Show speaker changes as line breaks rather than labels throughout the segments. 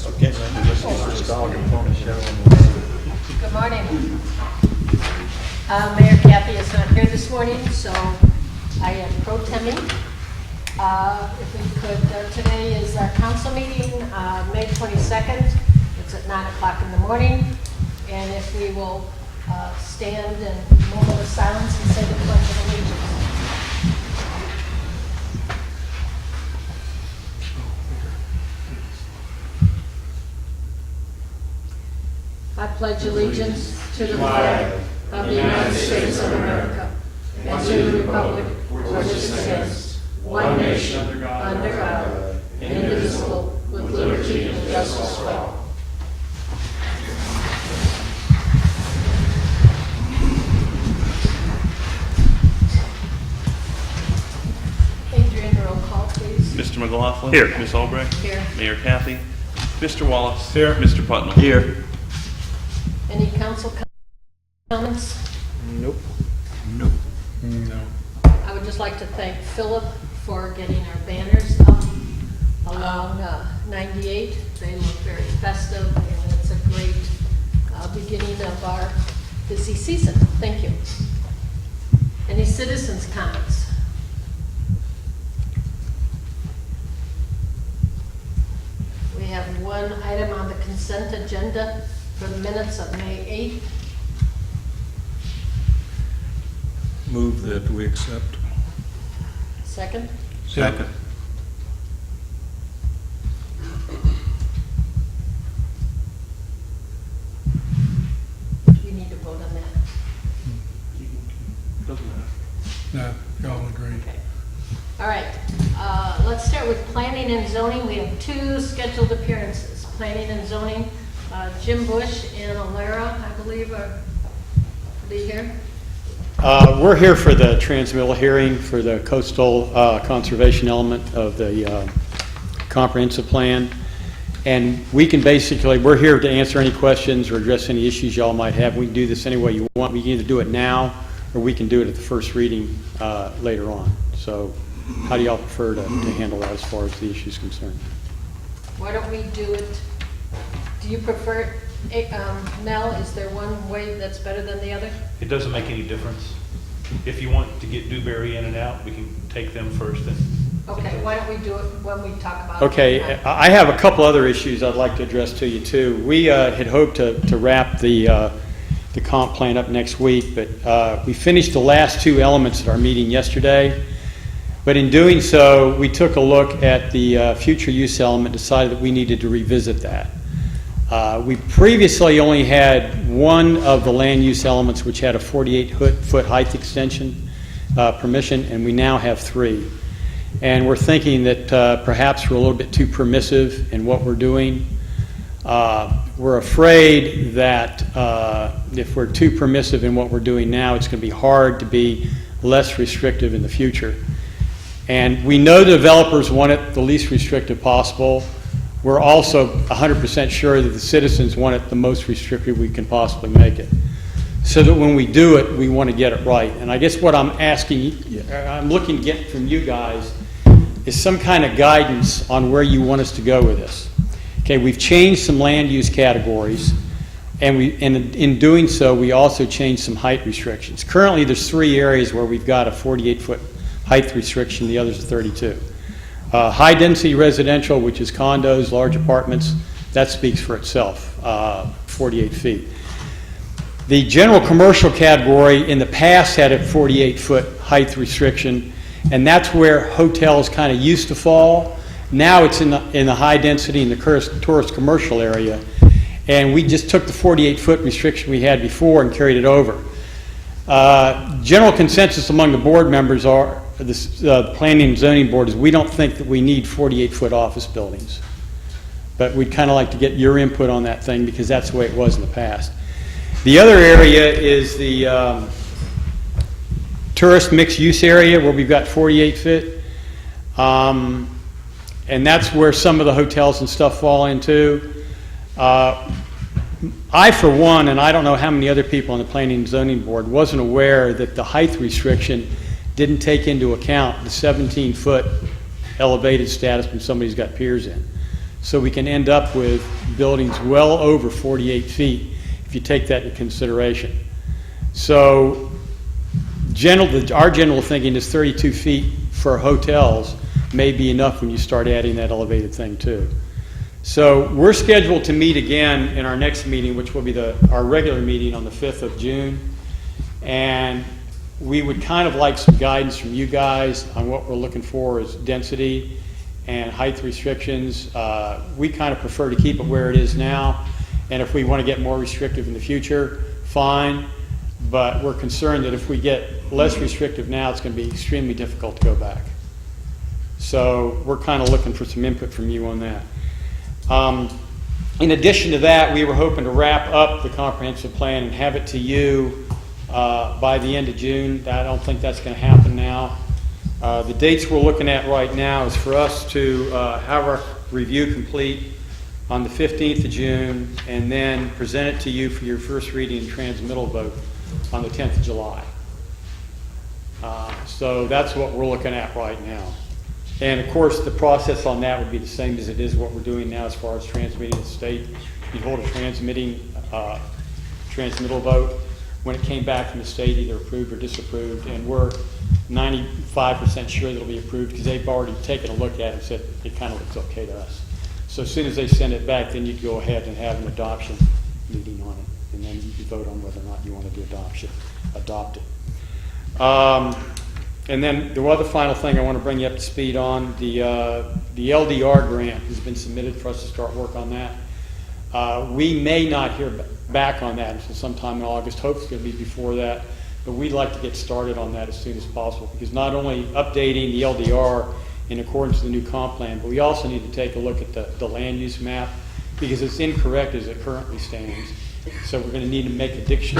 Okay, man, this is just dog and pony show.
Good morning. Mayor Kathy is not here this morning, so I am pro temping. If we could, today is our council meeting, May 22nd. It's at 9 o'clock in the morning. And if we will stand in a moment of silence and say the Pledge of Allegiance. I pledge allegiance to the flag of the United States of America and to the republic for which it stands, one nation, under God, indivisible, with liberty and justice for all. Adrian, roll call, please.
Mr. McLaughlin.
Here.
Ms. Albrecht.
Here.
Mayor Kathy. Mr. Wallace.
Here.
Mr. Putnam.
Here.
Any council comments?
Nope. Nope. No.
I would just like to thank Philip for getting our banners up along 98. They look very festive, and it's a great beginning of our busy season. Thank you. Any citizens' comments? We have one item on the consent agenda for the minutes of May 8th.
Move that we accept.
Second?
Second.
You need to vote on that.
Doesn't matter.
No, y'all agree.
Okay. All right, let's start with planning and zoning. We have two scheduled appearances. Planning and zoning, Jim Bush and Alara, I believe, are here.
We're here for the transmittal hearing for the coastal conservation element of the comprehensive plan. And we can basically, we're here to answer any questions or address any issues y'all might have. We can do this any way you want. We can either do it now or we can do it at the first reading later on. So how do y'all prefer to handle that as far as the issue is concerned?
Why don't we do it, do you prefer, Mel, is there one way that's better than the other?
It doesn't make any difference. If you want to get Dewberry in and out, we can take them first. And
Okay, why don't we do it when we talk about
Okay,
it?
I have a couple other issues I'd like to address to you too. We had hoped to wrap the comp plan up next week, but we finished the last two elements at our meeting yesterday. But in doing so, we took a look at the future use element, decided that we needed to revisit that. We previously only had one of the land use elements which had a 48-foot height extension permission, and we now have three. And we're thinking that perhaps we're a little bit too permissive in what we're doing. We're afraid that if we're too permissive in what we're doing now, it's going to be hard to be less restrictive in the future. And we know the developers want it the least restrictive possible. We're also 100% sure that the citizens want it the most restrictive we can possibly make it. So that when we do it, we want to get it right. And I guess what I'm looking to get from you guys is some kind of guidance on where you want us to go with this. Okay, we've changed some land use categories, and in doing so, we also changed some height restrictions. Currently, there's three areas where we've got a 48-foot height restriction, the others are 32. High-density residential, which is condos, large apartments, that speaks for itself, 48 feet. The general commercial category in the past had a 48-foot height restriction, and that's where hotels kind of used to fall. Now it's in the high density in the tourist commercial area, and we just took the 48-foot restriction we had before and carried it over. General consensus among the board members are, the Planning and Zoning Board, is we don't think that we need 48-foot office buildings. But we'd kind of like to get your input on that thing because that's the way it was in the past. The other area is the tourist mixed-use area where we've got 48 feet. And that's where some of the hotels and stuff fall into. I, for one, and I don't know how many other people on the Planning and Zoning Board, wasn't aware that the height restriction didn't take into account the 17-foot elevated status when somebody's got piers in. So we can end up with buildings well over 48 feet if you take that into consideration. So our general thinking is 32 feet for hotels may be enough when you start adding that elevated thing too. So we're scheduled to meet again in our next meeting, which will be our regular meeting on the 5th of June. And we would kind of like some guidance from you guys on what we're looking for as density and height restrictions. We kind of prefer to keep it where it is now. And if we want to get more restrictive in the future, fine. But we're concerned that if we get less restrictive now, it's going to be extremely difficult to go back. So we're kind of looking for some input from you on that. In addition to that, we were hoping to wrap up the comprehensive plan and have it to you by the end of June. I don't think that's going to happen now. The dates we're looking at right now is for us to have our review complete on the 15th of June and then present it to you for your first reading and transmittal vote on the 10th of July. So that's what we're looking at right now. And of course, the process on that would be the same as it is what we're doing now as far as transmitting to the state. You'd hold a transmittal vote. When it came back from the state, either approved or disapproved, and we're 95% sure that it'll be approved because they've already taken a look at it and said it kind of looks okay to us. So as soon as they send it back, then you'd go ahead and have an adoption meeting on it, and then you vote on whether or not you want to adopt it. And then the other final thing I want to bring you up to speed on, the LDR grant has been submitted for us to start work on that. We may not hear back on that until sometime in August. Hopefully it'll be before that, but we'd like to get started on that as soon as possible because not only updating the LDR in accordance with the new comp plan, but we also need to take a look at the land use map because it's incorrect as it currently stands. So we're going to need to make additions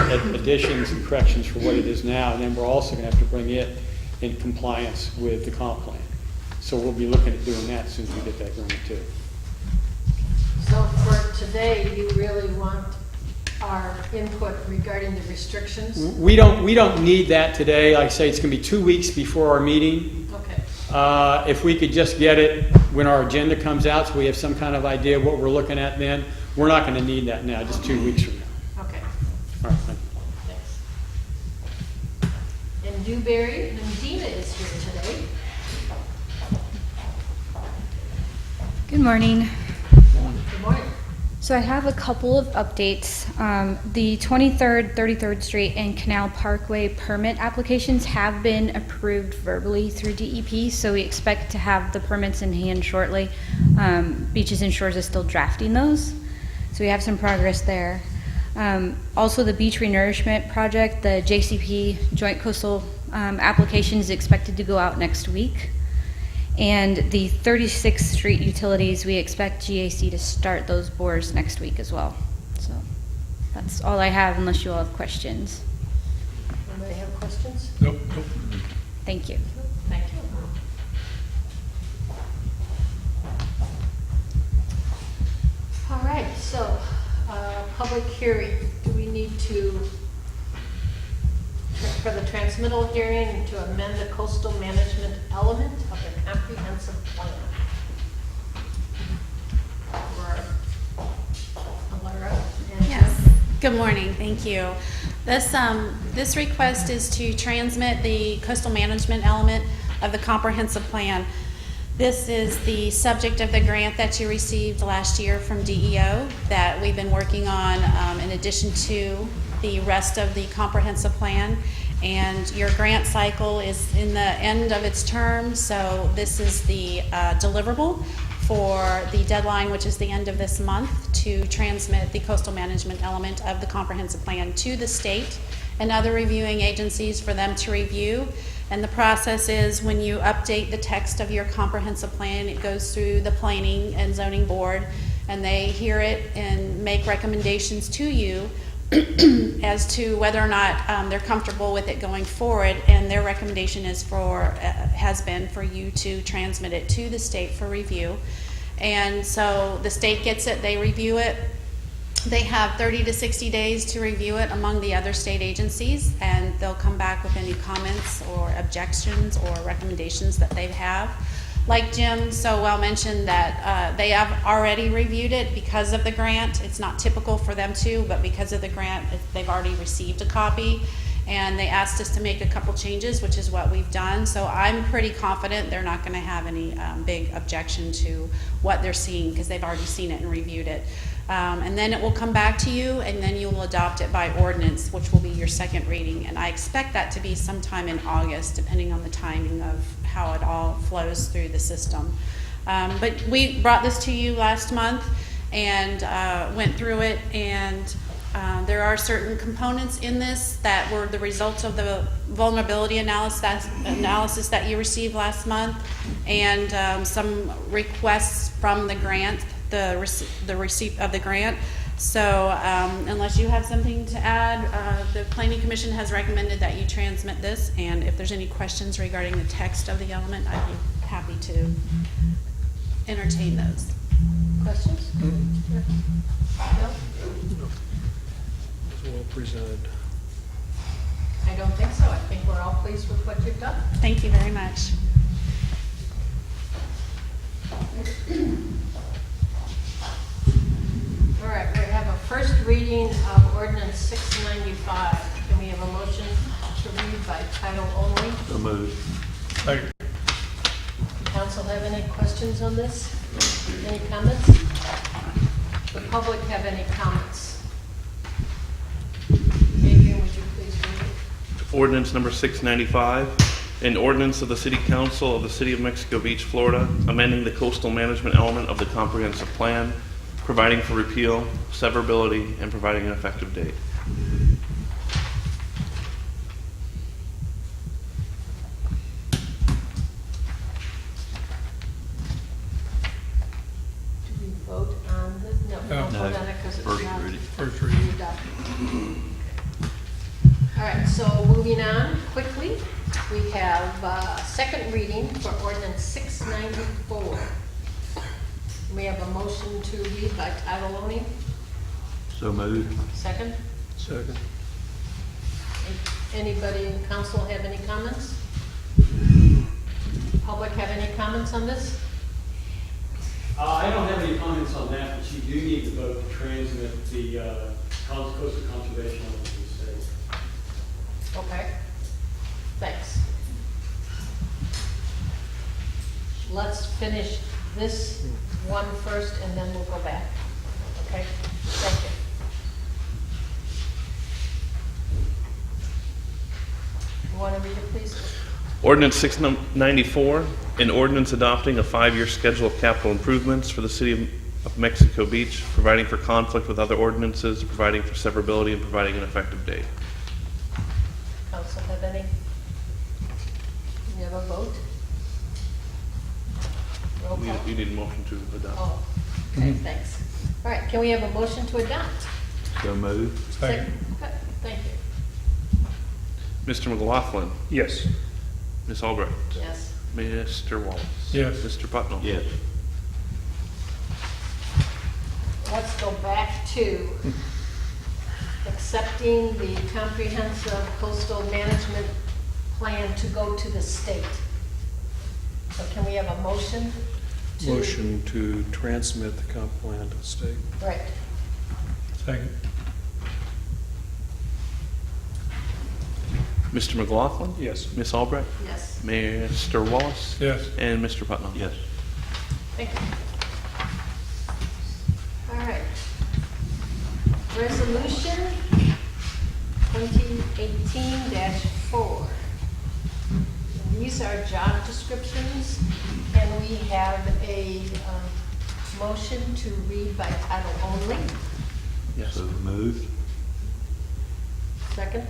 and corrections for what it is now, and then we're also going to have to bring it in compliance with the comp plan. So we'll be looking at doing that as soon as we get that grant too.
So for today, you really want our input regarding the restrictions?
We don't need that today. Like I say, it's going to be 2 weeks before our meeting.
Okay.
If we could just get it when our agenda comes out so we have some kind of idea of what we're looking at then, we're not going to need that now, just 2 weeks from now.
Okay.
All right, thank you.
Thanks. And Dewberry, and Dina is here today.
Good morning.
Good morning.
So I have a couple of updates. The 23rd, 33rd Street, and Canal Parkway permit applications have been approved verbally through DEP, so we expect to have the permits in hand shortly. Beaches and Shores is still drafting those, so we have some progress there. Also, the beach renourishment project, the JCP Joint Coastal application is expected to go out next week. And the 36th Street utilities, we expect GAC to start those bores next week as well. So that's all I have unless you all have questions.
Anybody have questions?
Nope.
Thank you.
Thank you. All right, so public hearing. Do we need to, for the transmittal hearing, to amend the coastal management element of the comprehensive plan? Or Alara and
Yes.
Jim?
Good morning. Thank you. This request is to transmit the coastal management element of the comprehensive plan. This is the subject of the grant that you received last year from DEO that we've been working on in addition to the rest of the comprehensive plan. And your grant cycle is in the end of its term, so this is the deliverable for the deadline, which is the end of this month, to transmit the coastal management element of the comprehensive plan to the state and other reviewing agencies for them to review. And the process is when you update the text of your comprehensive plan, it goes through the Planning and Zoning Board, and they hear it and make recommendations to you as to whether or not they're comfortable with it going forward, and their recommendation is has been for you to transmit it to the state for review. And so the state gets it, they review it. They have 30 to 60 days to review it among the other state agencies, and they'll come back with any comments or objections or recommendations that they have. Like Jim so well mentioned, that they have already reviewed it because of the grant. It's not typical for them to, but because of the grant, they've already received a copy. And they asked us to make a couple changes, which is what we've done. So I'm pretty confident they're not going to have any big objection to what they're seeing, because they've already seen it and reviewed it. And then it will come back to you, and then you will adopt it by ordinance, which will be your second reading. And I expect that to be sometime in August, depending on the timing of how it all flows through the system. But we brought this to you last month and went through it, and there are certain components in this that were the results of the vulnerability analysis that you received last month, and some requests from the grant, the receipt of the grant. So unless you have something to add, the Planning Commission has recommended that you transmit this, and if there's any questions regarding the text of the element, I'd be happy to entertain those.
Questions? No?
It's well presented.
I don't think so. I think we're all pleased with what you've done.
Thank you very much.
All right, we have a first reading of ordinance 695. Can we have a motion to read by title only?
So moved.
Second.
Council have any questions on this? Any comments? The public have any comments? Adrian, would you please read it?
Ordinance number 695, an ordinance of the City Council of the City of Mexico Beach, Florida, amending the coastal management element of the comprehensive plan, providing for repeal, severability, and providing an effective date.
Do we vote on this? No, we don't
No.
vote on it because it's
First
not
reading.
First reading.
adopted. All right, so moving on quickly, we have second reading for ordinance 694. We have a motion to read by title only.
So moved.
Second.
Second.
Anybody in council have any comments? Public have any comments on this?
I don't have any comments on that, but you do need to vote to transmit the coastal conservation element to the state.
Okay, thanks. Let's finish this one first, and then we'll go back. Okay, thank you. You want to read it, please?
Ordinance 694, an ordinance adopting a 5-year schedule of capital improvements for the City of Mexico Beach, providing for conflict with other ordinances, providing for severability, and providing an effective date.
Council have any? You have a vote? Roll call?
You need a motion to adopt.
Oh, okay, thanks. All right, can we have a motion to adopt?
So moved.
Second.
Good, thank you.
Mr. McLaughlin,
Yes.
Ms. Albrecht,
Yes.
Mr. Wallace.
Yes.
Mr. Putnam.
Yes.
Let's go back to accepting the comprehensive coastal management plan to go to the state. So can we have a motion to?
Motion to transmit the comp plan to the state.
Right.
Second.
Mr. McLaughlin.
Yes.
Ms. Albrecht,
Yes,
Mr. Wallace.
Yes.
And Mr. Putnam.
Yes.
thank you. All right. Resolution 2018-4. These are job descriptions, and we have a motion to read by title only.
Yes.
So moved.
Second,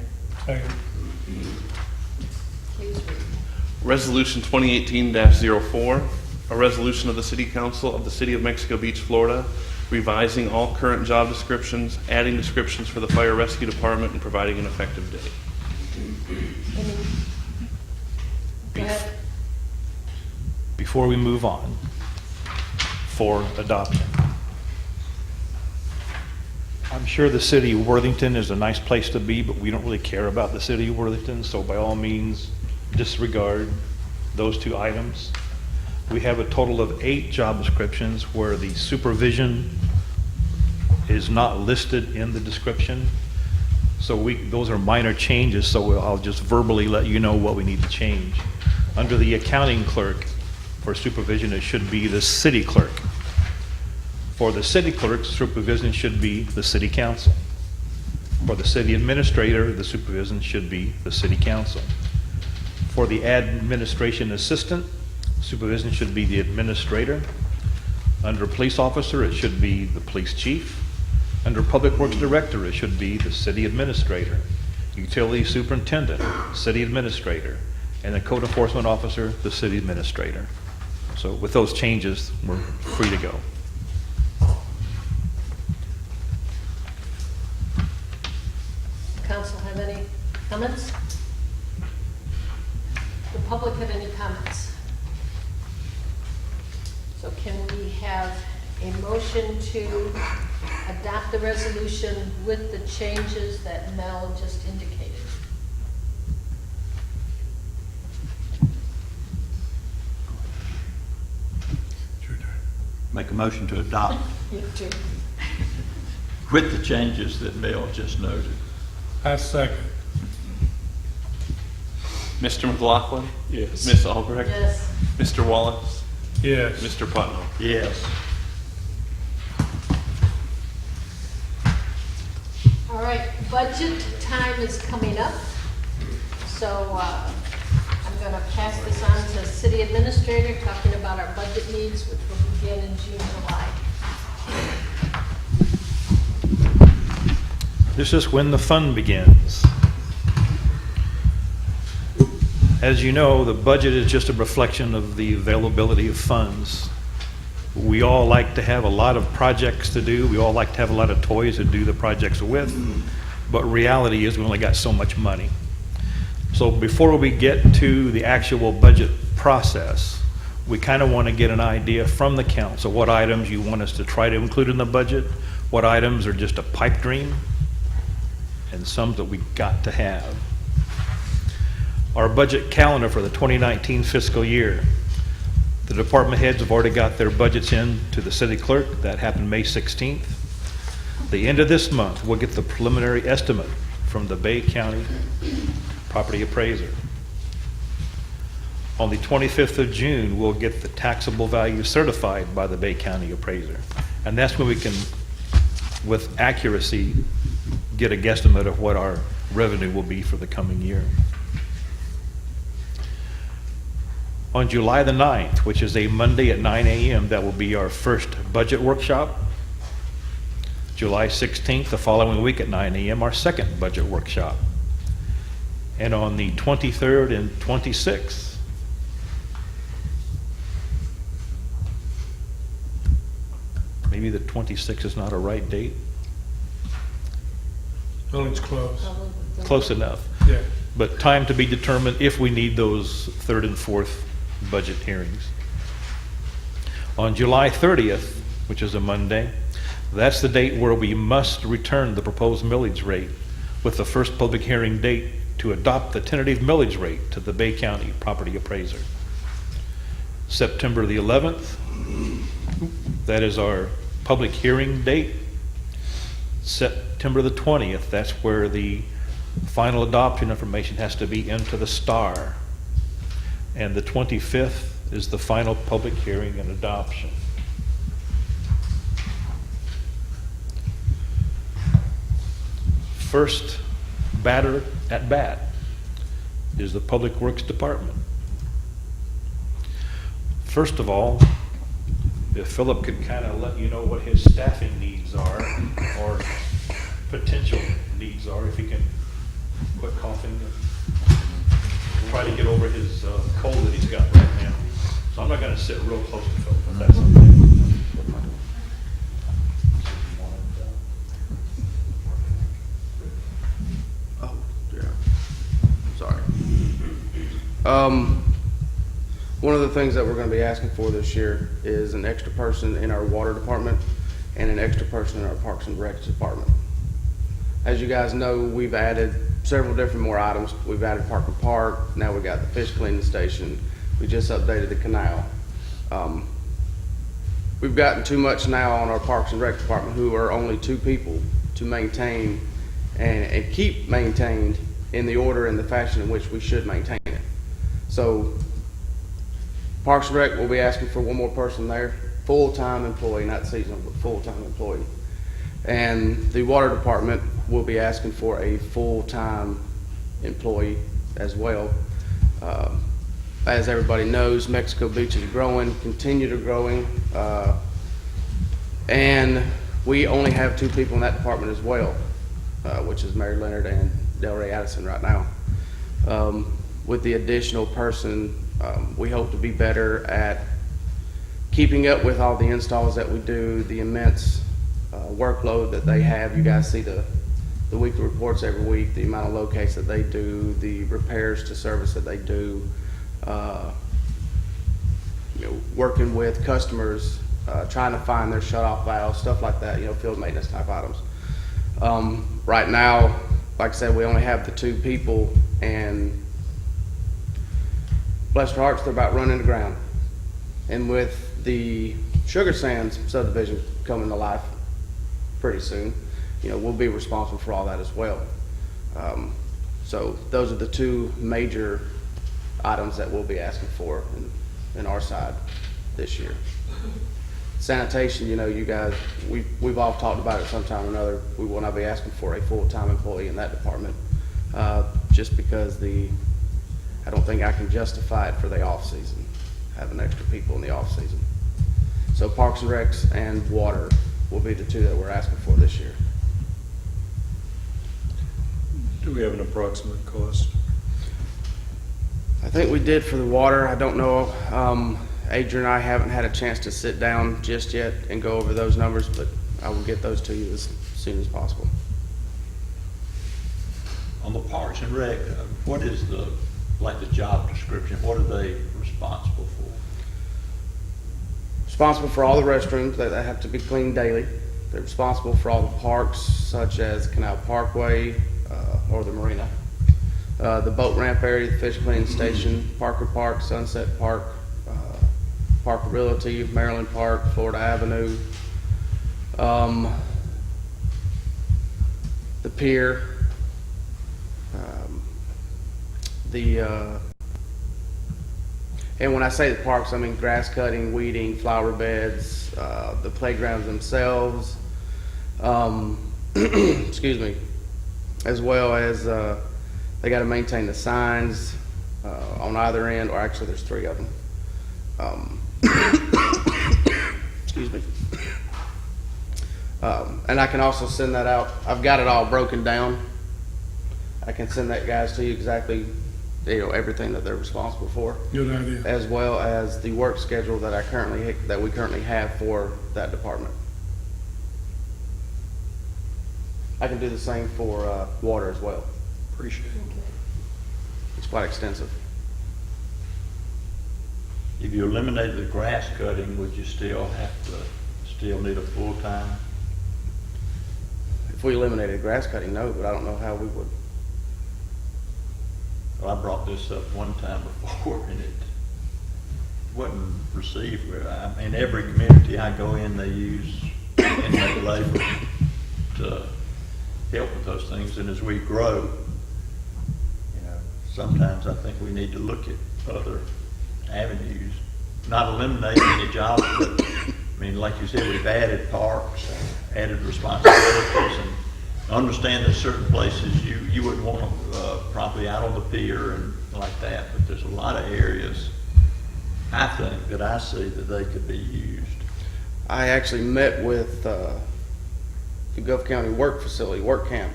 Second.
please read.
Resolution 2018-04, a resolution of the City Council of the City of Mexico Beach, Florida, revising all current job descriptions, adding descriptions for the Fire Rescue Department, and providing an effective date.
Any? Go ahead.
Before we move on, for adoption, I'm sure the city of Worthington is a nice place to be, but we don't really care about the city of Worthington, so by all means, disregard those two items. We have a total of 8 job descriptions where the supervision is not listed in the description. So those are minor changes, so I'll just verbally let you know what we need to change. Under the accounting clerk for supervision, it should be the city clerk. For the city clerk, supervision should be the city council. For the city administrator, the supervision should be the city council. For the administration assistant, supervision should be the administrator. Under police officer, it should be the police chief. Under public works director, it should be the city administrator. Utility superintendent, city administrator. And the code enforcement officer, the city administrator. So with those changes, we're free to go.
Council have any comments? The public have any comments? So can we have a motion to adopt the resolution with the changes that Mel just indicated?
Make a motion to adopt
You too.
with the changes that Mel just noted.
I second.
Mr. McLaughlin?
Yes.
Ms. Albrecht?
Yes.
Mr. Wallace?
Yes.
Mr. Putnam?
Yes.
All right, budget time is coming up. So I'm going to pass this on to city administrator, talking about our budget needs, which will begin in June, July.
This is when the fun begins. As you know, the budget is just a reflection of the availability of funds. We all like to have a lot of projects to do. We all like to have a lot of toys to do the projects with. But reality is we only got so much money. So before we get to the actual budget process, we kind of want to get an idea from the council what items you want us to try to include in the budget, what items are just a pipe dream, and some that we got to have. Our budget calendar for the 2019 fiscal year. The department heads have already got their budgets in to the city clerk. That happened May 16th. The end of this month, we'll get the preliminary estimate from the Bay County property appraiser. On the 25th of June, we'll get the taxable value certified by the Bay County appraiser. And that's when we can, with accuracy, get a guesstimate of what our revenue will be for the coming year. On July the 9th, which is a Monday at 9 a.m., that will be our first budget workshop. July 16th, the following week at 9 a.m., our second budget workshop. And on the 23rd and 26th, maybe the 26th is not a right date,
Well, it's close.
close enough.
Yeah.
But time to be determined if we need those third and fourth budget hearings. On July 30th, which is a Monday, that's the date where we must return the proposed millage rate with the first public hearing date to adopt the tentative millage rate to the Bay County property appraiser. September the 11th, that is our public hearing date. September the 20th, that's where the final adoption information has to be into the STAR. And the 25th is the final public hearing and adoption. First batter at bat is the Public Works Department. First of all, if Philip could kind of let you know what his staffing needs are, or potential needs are, if he can quit coughing and try to get over his cold that he's got right now. So I'm not going to sit real close to Philip, but that's okay.
Oh, yeah. Sorry. One of the things that we're going to be asking for this year is an extra person in our water department and an extra person in our Parks and Recs department. As you guys know, we've added several different more items. We've added Parker Park. Now we got the fish cleaning station. We just updated the canal. We've gotten too much now on our Parks and Rec department, who are only 2 people to maintain and keep maintained in the order and the fashion in which we should maintain it. So Parks and Rec will be asking for 1 more person there, full-time employee, not seasonal, but full-time employee. And the Water Department will be asking for a full-time employee as well. As everybody knows, Mexico Beach is growing, continue to growing, and we only have 2 people in that department as well, which is Mary Leonard and Delray Addison right now. With the additional person, we hope to be better at keeping up with all the installs that we do, the immense workload that they have. You guys see the weekly reports every week, the amount of locates that they do, the repairs to service that they do, working with customers, trying to find their shut-off valves, stuff like that, field maintenance type items. Right now, like I said, we only have the 2 people, and bless their hearts, they're about running to ground. And with the Sugar Sands subdivision coming to life pretty soon, we'll be responsible for all that as well. So those are the 2 major items that we'll be asking for in our side this year. Sanitation, you guys, we've all talked about it sometime or another. We will not be asking for a full-time employee in that department, just because I don't think I can justify it for the off-season, having extra people in the off-season. So Parks and Recs and Water will be the 2 that we're asking for this year.
Do we have an approximate cost?
I think we did for the water. I don't know. Adrian and I haven't had a chance to sit down just yet and go over those numbers, but I will get those to you as soon as possible.
On the Parks and Rec, what is the job description? What are they responsible for?
Responsible for all the restrooms that have to be cleaned daily. They're responsible for all the parks, such as Canal Parkway or the marina. The boat ramp area, the fish cleaning station, Parker Park, Sunset Park, Parker Realty, Maryland Park, Florida Avenue, the pier, and when I say the parks, I mean grass cutting, weeding, flower beds, the playgrounds themselves, excuse me, as well as they got to maintain the signs on either end, or actually there's 3 of them. Excuse me. And I can also send that out. I've got it all broken down. I can send that guys to you exactly, everything that they're responsible for,
Good idea.
as well as the work schedule that we currently have for that department. I can do the same for water as well.
Appreciate it.
It's quite extensive.
If you eliminated the grass cutting, would you still need a full-time?
If we eliminated grass cutting, no, but I don't know how we would.
Well, I brought this up one time before, and it wasn't received. In every community I go in, they use inmate labor to help with those things, and as we grow, sometimes I think we need to look at other avenues, not eliminate any jobs, but like you said, we've added parks, added responsibilities, and understand that certain places you wouldn't want them probably out on the pier and like that, but there's a lot of areas I think that I see that they could be used.
I actually met with the Gulf County work facility, work camp,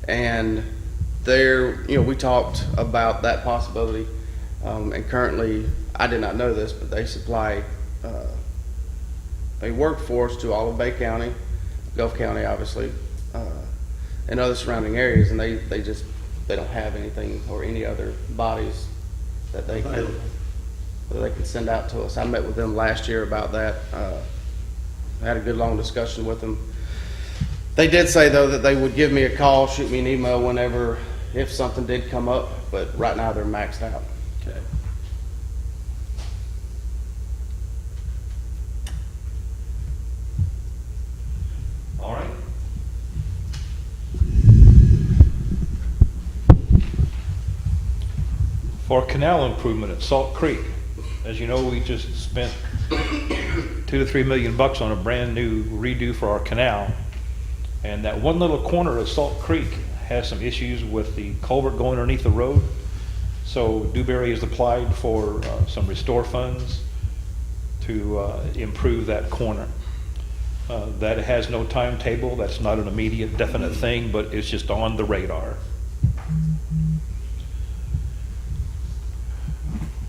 and there, we talked about that possibility, and currently, I did not know this, but they supply a workforce to all of Bay County, Gulf County, obviously, and other surrounding areas, and they don't have anything or any other bodies that they can send out to us. I met with them last year about that. I had a good long discussion with them. They did say though that they would give me a call, shoot me an email whenever, if something did come up, but right now they're maxed out.
Okay.
For canal improvement at Salt Creek, as you know, we just spent $2 to $3 million on a brand-new redo for our canal. And that one little corner of Salt Creek has some issues with the culvert going underneath the road. So Dewberry has applied for some restore funds to improve that corner. That has no timetable. That's not an immediate definite thing, but it's just on the radar.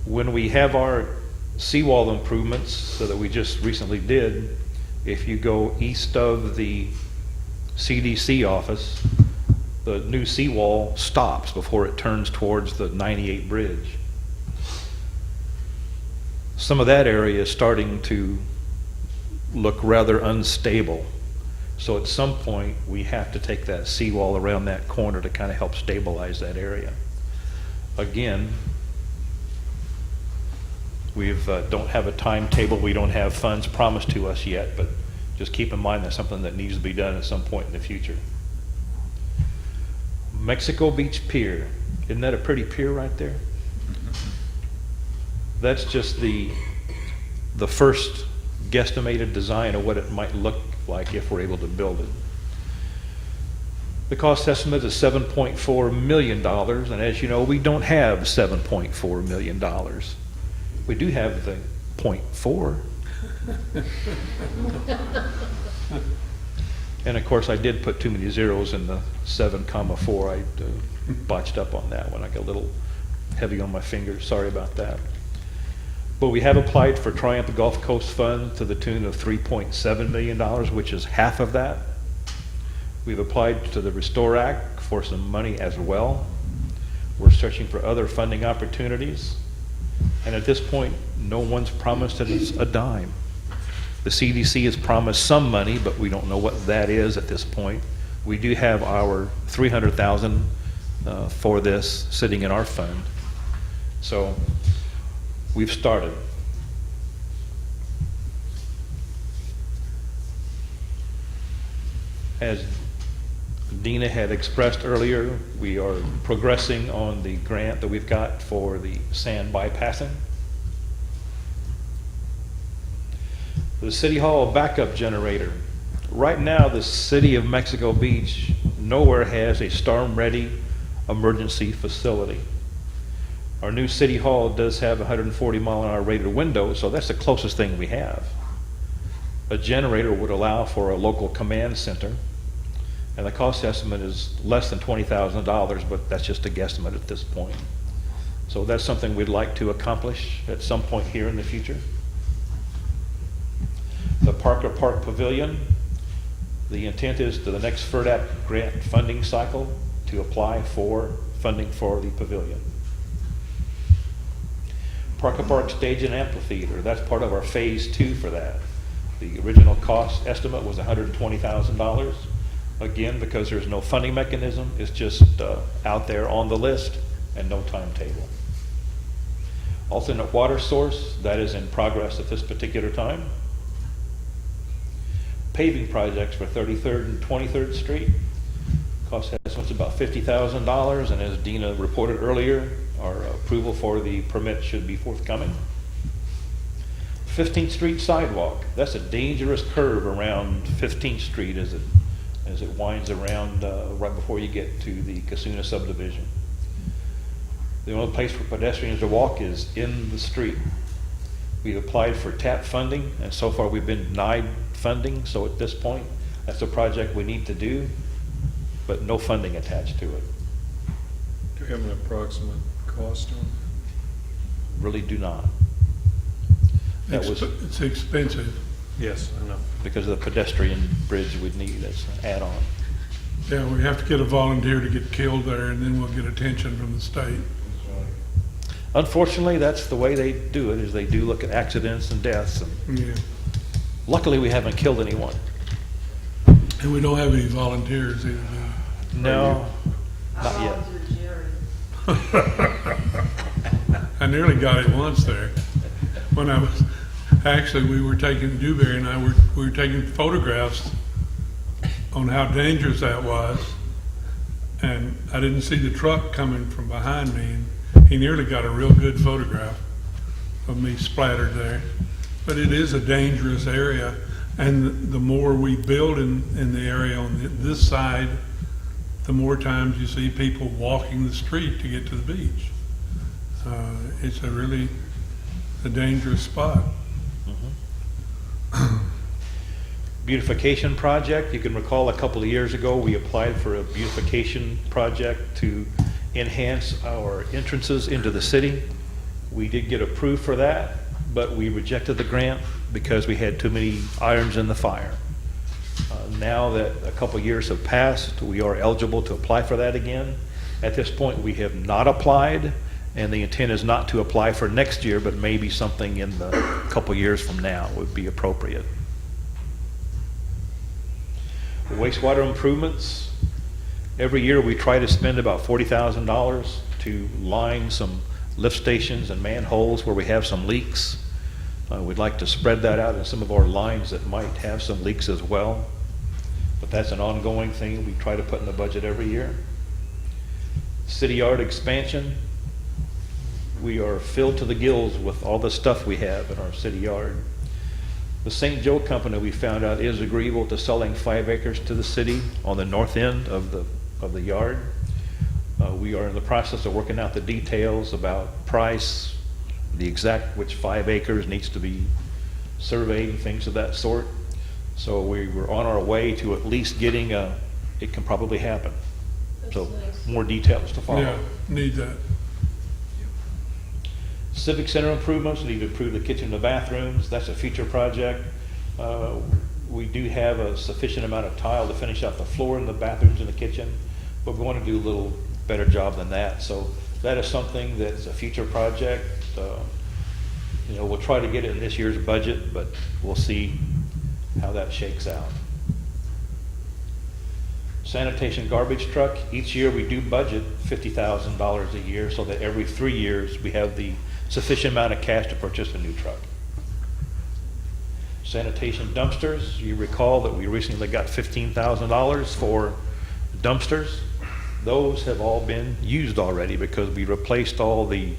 When we have our seawall improvements, so that we just recently did, if you go east of the CDC office, the new seawall stops before it turns towards the 98 bridge. Some of that area is starting to look rather unstable. So at some point, we have to take that seawall around that corner to kind of help stabilize that area. Again, we don't have a timetable, we don't have funds promised to us yet, but just keep in mind that's something that needs to be done at some point in the future. Mexico Beach Pier, isn't that a pretty pier right there? That's just the first guesstimated design of what it might look like if we're able to build it. The cost estimate is $7.4 million, and as you know, we don't have $7.4 million. We do have the 0.4. And of course, I did put too many zeros in the 7.4. I botched up on that one. I got a little heavy on my fingers. Sorry about that. But we have applied for Triumph Gulf Coast Fund to the tune of $3.7 million, which is half of that. We've applied to the Restore Act for some money as well. We're searching for other funding opportunities. And at this point, no one's promised us a dime. The CDC has promised some money, but we don't know what that is at this point. We do have our $300,000 for this sitting in our fund. So we've started. As Dina had expressed earlier, we are progressing on the grant that we've got for the sand bypassing. The City Hall backup generator. Right now, the City of Mexico Beach nowhere has a storm-ready emergency facility. Our new City Hall does have 140-mile-an-hour rated windows, so that's the closest thing we have. A generator would allow for a local command center, and the cost estimate is less than $20,000, but that's just a guesstimate at this point. So that's something we'd like to accomplish at some point here in the future. The Parker Park Pavilion, the intent is to the next FERDAP grant funding cycle to apply for funding for the pavilion. Parker Park Stage and Amphitheater, that's part of our phase 2 for that. The original cost estimate was $120,000. Again, because there's no funding mechanism, it's just out there on the list and no timetable. Alternate water source, that is in progress at this particular time. Paving projects for 33rd and 23rd Street. Cost estimate's about $50,000, and as Dina reported earlier, our approval for the permit should be forthcoming. 15th Street sidewalk, that's a dangerous curve around 15th Street as it winds around right before you get to the Casuna subdivision. The only place for pedestrians to walk is in the street. We've applied for TAP funding, and so far we've been denied funding, so at this point, that's a project we need to do, but no funding attached to it.
Do you have an approximate cost on it?
Really do not. That was
It's expensive.
Yes, I know.
because of the pedestrian bridge we'd need as an add-on.
Yeah, we have to get a volunteer to get killed there, and then we'll get attention from the state.
Unfortunately, that's the way they do it, is they do look at accidents and deaths. And
Yeah,
luckily, we haven't killed anyone.
and we don't have any volunteers either. do
No, not yet.
we? I nearly got it once there. When I was, actually, we were taking, Dewberry and I we were taking photographs on how dangerous that was, and I didn't see the truck coming from behind me, and he nearly got a real good photograph of me splattered there. But it is a dangerous area, and the more we build in the area on this side, the more times you see people walking the street to get to the beach. It's a dangerous spot.
Beautification project, you can recall a couple of years ago, we applied for a beautification project to enhance our entrances into the city. We did get approved for that, but we rejected the grant because we had too many irons in the fire. Now that a couple of years have passed, we are eligible to apply for that again. At this point, we have not applied, and the intent is not to apply for next year, but maybe something in the couple of years from now would be appropriate. Wastewater improvements. Every year we try to spend about $40,000 to line some lift stations and manholes where we have some leaks. We'd like to spread that out in some of our lines that might have some leaks as well. But that's an ongoing thing we try to put in the budget every year. City yard expansion. We are filled to the gills with all the stuff we have in our city yard. The St. Joe Company, we found out, is agreeable to selling 5 acres to the city on the north end of the yard. We are in the process of working out the details about price, the exact which 5 acres needs to be surveyed and things of that sort. So we were on our way to at least getting it can probably happen. So more details to follow.
Yeah, need that.
Civic Center improvements, need to improve the kitchen and the bathrooms. That's a future project. We do have a sufficient amount of tile to finish out the floor in the bathrooms and the kitchen, but we want to do a little better job than that. So that is something that's a future project. We'll try to get it in this year's budget, but we'll see how that shakes out. Sanitation garbage truck. Each year we do budget $50,000 a year so that every 3 years we have the sufficient amount of cash to purchase a new truck. Sanitation dumpsters. You recall that we recently got $15,000 for dumpsters. Those have all been used already because we replaced all the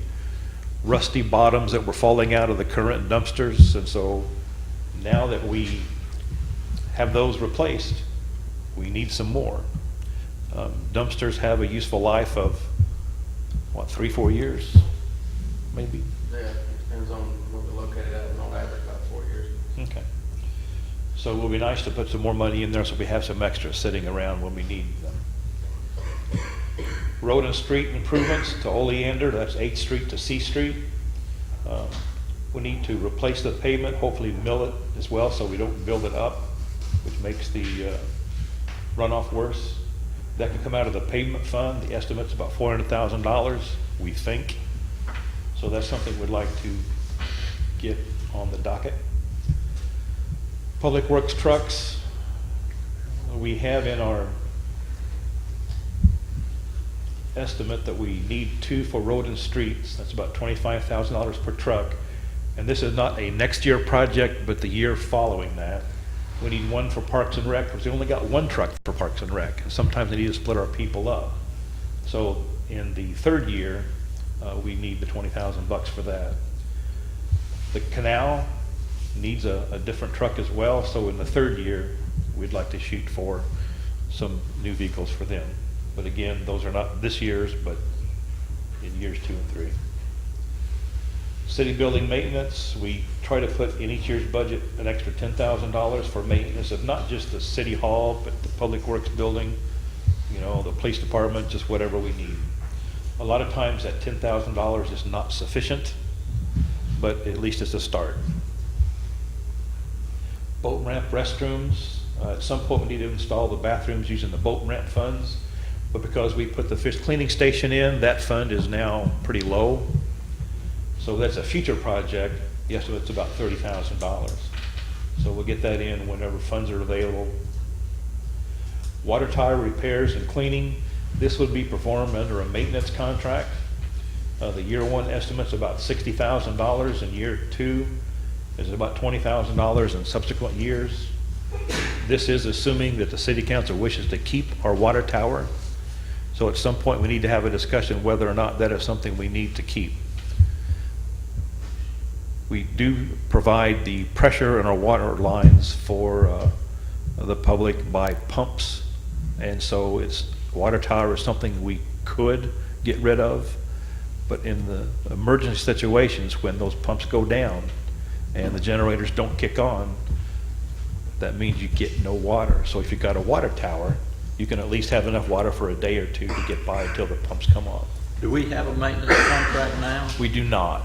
rusty bottoms that were falling out of the current dumpsters. And so now that we have those replaced, we need some more. Dumpsters have a useful life of, 3-4 years, maybe?
Yeah, it depends on where we're located at, and on average about 4 years.
Okay. So it will be nice to put some more money in there so we have some extra sitting around when we need them. Road and street improvements to Oleander, that's 8th Street to C Street. We need to replace the pavement, hopefully mill it as well so we don't build it up, which makes the runoff worse. That can come out of the pavement fund. The estimate's about $400,000, we think. So that's something we'd like to get on the docket. Public Works trucks, we have in our estimate that we need 2 for road and streets. That's about $25,000 per truck. And this is not a next year project, but the year following that. We need 1 for Parks and Rec, because we only got 1 truck for Parks and Rec. And sometimes we need to split our people up. So in the 3rd year, we need the $20,000 for that. The canal needs a different truck as well. So in the 3rd year, we'd like to shoot for some new vehicles for them. But again, those are not this year's, but in years 2 and 3. City building maintenance, we try to put in each year's budget an extra $10,000 for maintenance of not just the city hall, but the public works building, the police department, just whatever we need. A lot of times that $10,000 is not sufficient, but at least it's a start. Boat ramp restrooms, at some point we need to install the bathrooms using the boat ramp funds, but because we put the fish cleaning station in, that fund is now pretty low. So that's a future project. The estimate's about $30,000. So we'll get that in whenever funds are available. Water tower repairs and cleaning. This would be performed under a maintenance contract. The year 1 estimate's about $60,000, and year 2 is about $20,000 in subsequent years. This is assuming that the city council wishes to keep our water tower. So at some point, we need to have a discussion whether or not that is something we need to keep. We do provide the pressure in our water lines for the public by pumps, and so water tower is something we could get rid of, but in the emergency situations, when those pumps go down and the generators don't kick on, that means you get no water. So if you've got a water tower, you can at least have enough water for a day or two to get by until the pumps come on.
Do we have a maintenance contract now?
We do not.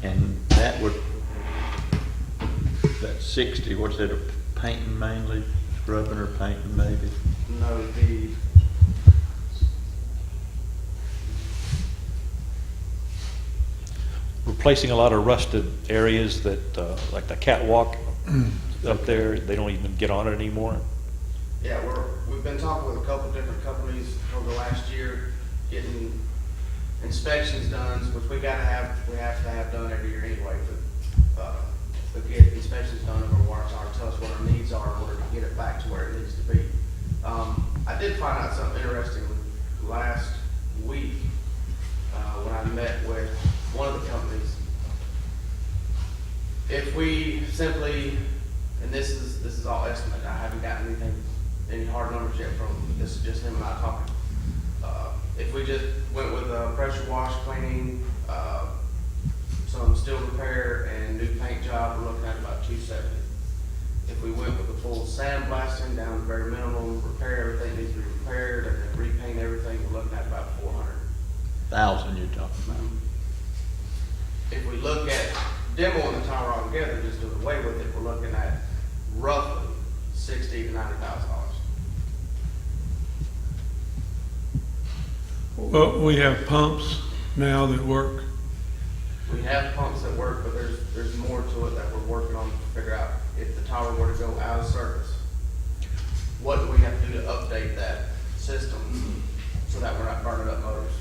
And that would, that 60, what's it, painting mainly, scrubbing or painting maybe?
No, the,
Replacing a lot of rusted areas that, like the catwalk up there, they don't even get on it anymore.
yeah, we've been talking with a couple different companies over the last year, getting inspections done, which we have to have done every year anyway, but get inspections done of our water tower, tell us what our needs are in order to get it back to where it needs to be. I did find out something interesting last week, when I met with one of the companies. If we simply, and this is all estimate, I haven't gotten any hard numbers yet from, this is just him and I talking. If we just went with a pressure wash cleaning, some steel repair and new paint job, we're looking at about $270. If we went with the full sandblasting down to very minimum, repair everything needs to be repaired, and then repaint everything, we're looking at about $400.
You're talking about.
If we look at demoing the tower altogether, just doing away with it, we're looking at roughly $60,000 to $90,000.
Well, we have pumps now that work.
We have pumps that work, but there's more to it that we're working on to figure out if the tower were to go out of service. What do we have to do to update that system so that we're not burning up motors?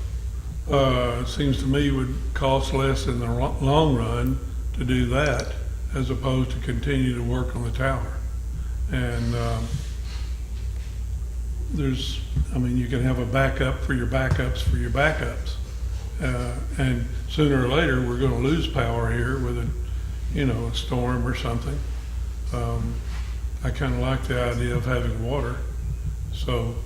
It seems to me would cost less in the long run to do that as opposed to continue to work on the tower. And you can have a backup for your backups for your backups. And sooner or later, we're gonna lose power here with a storm or something. I kinda like the idea of having water. So,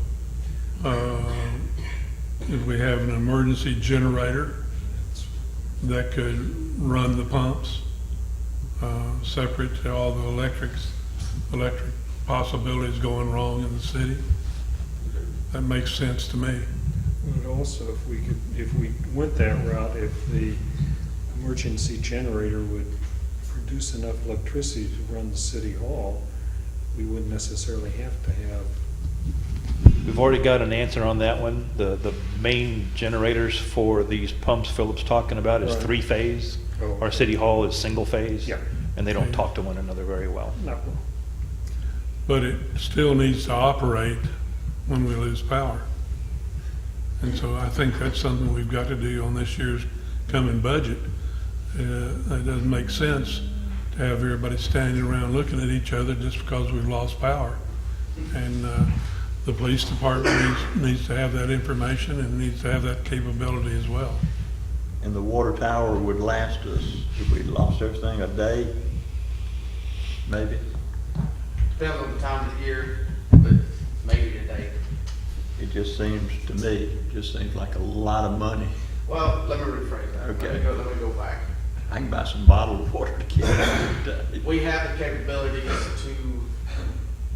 if we have an emergency generator that could run the pumps, separate to all the electric possibilities going wrong in the city, that makes sense to me.
But also, if we went that route, if the emergency generator would produce enough electricity to run the city hall, we wouldn't necessarily have to have.
We've already got an answer on that one. The main generators for these pumps Philip's talking about is
Right.
3-phase.
Oh.
Our city hall is single phase.
Yeah.
And they don't talk to one another very well.
No.
But it still needs to operate when we lose power. And so I think that's something we've got to do on this year's coming budget. It doesn't make sense to have everybody standing around looking at each other just because we've lost power. And the police department needs to have that information and needs to have that capability as well.
And the water tower would last us, if we lost everything, a day, maybe?
Depends on the time of the year, but maybe a day.
It just seems to me, like a lot of money.
Well, let me rephrase that.
Okay.
Let me go back.
I can buy some bottled water to get it today.
We have the capabilities to,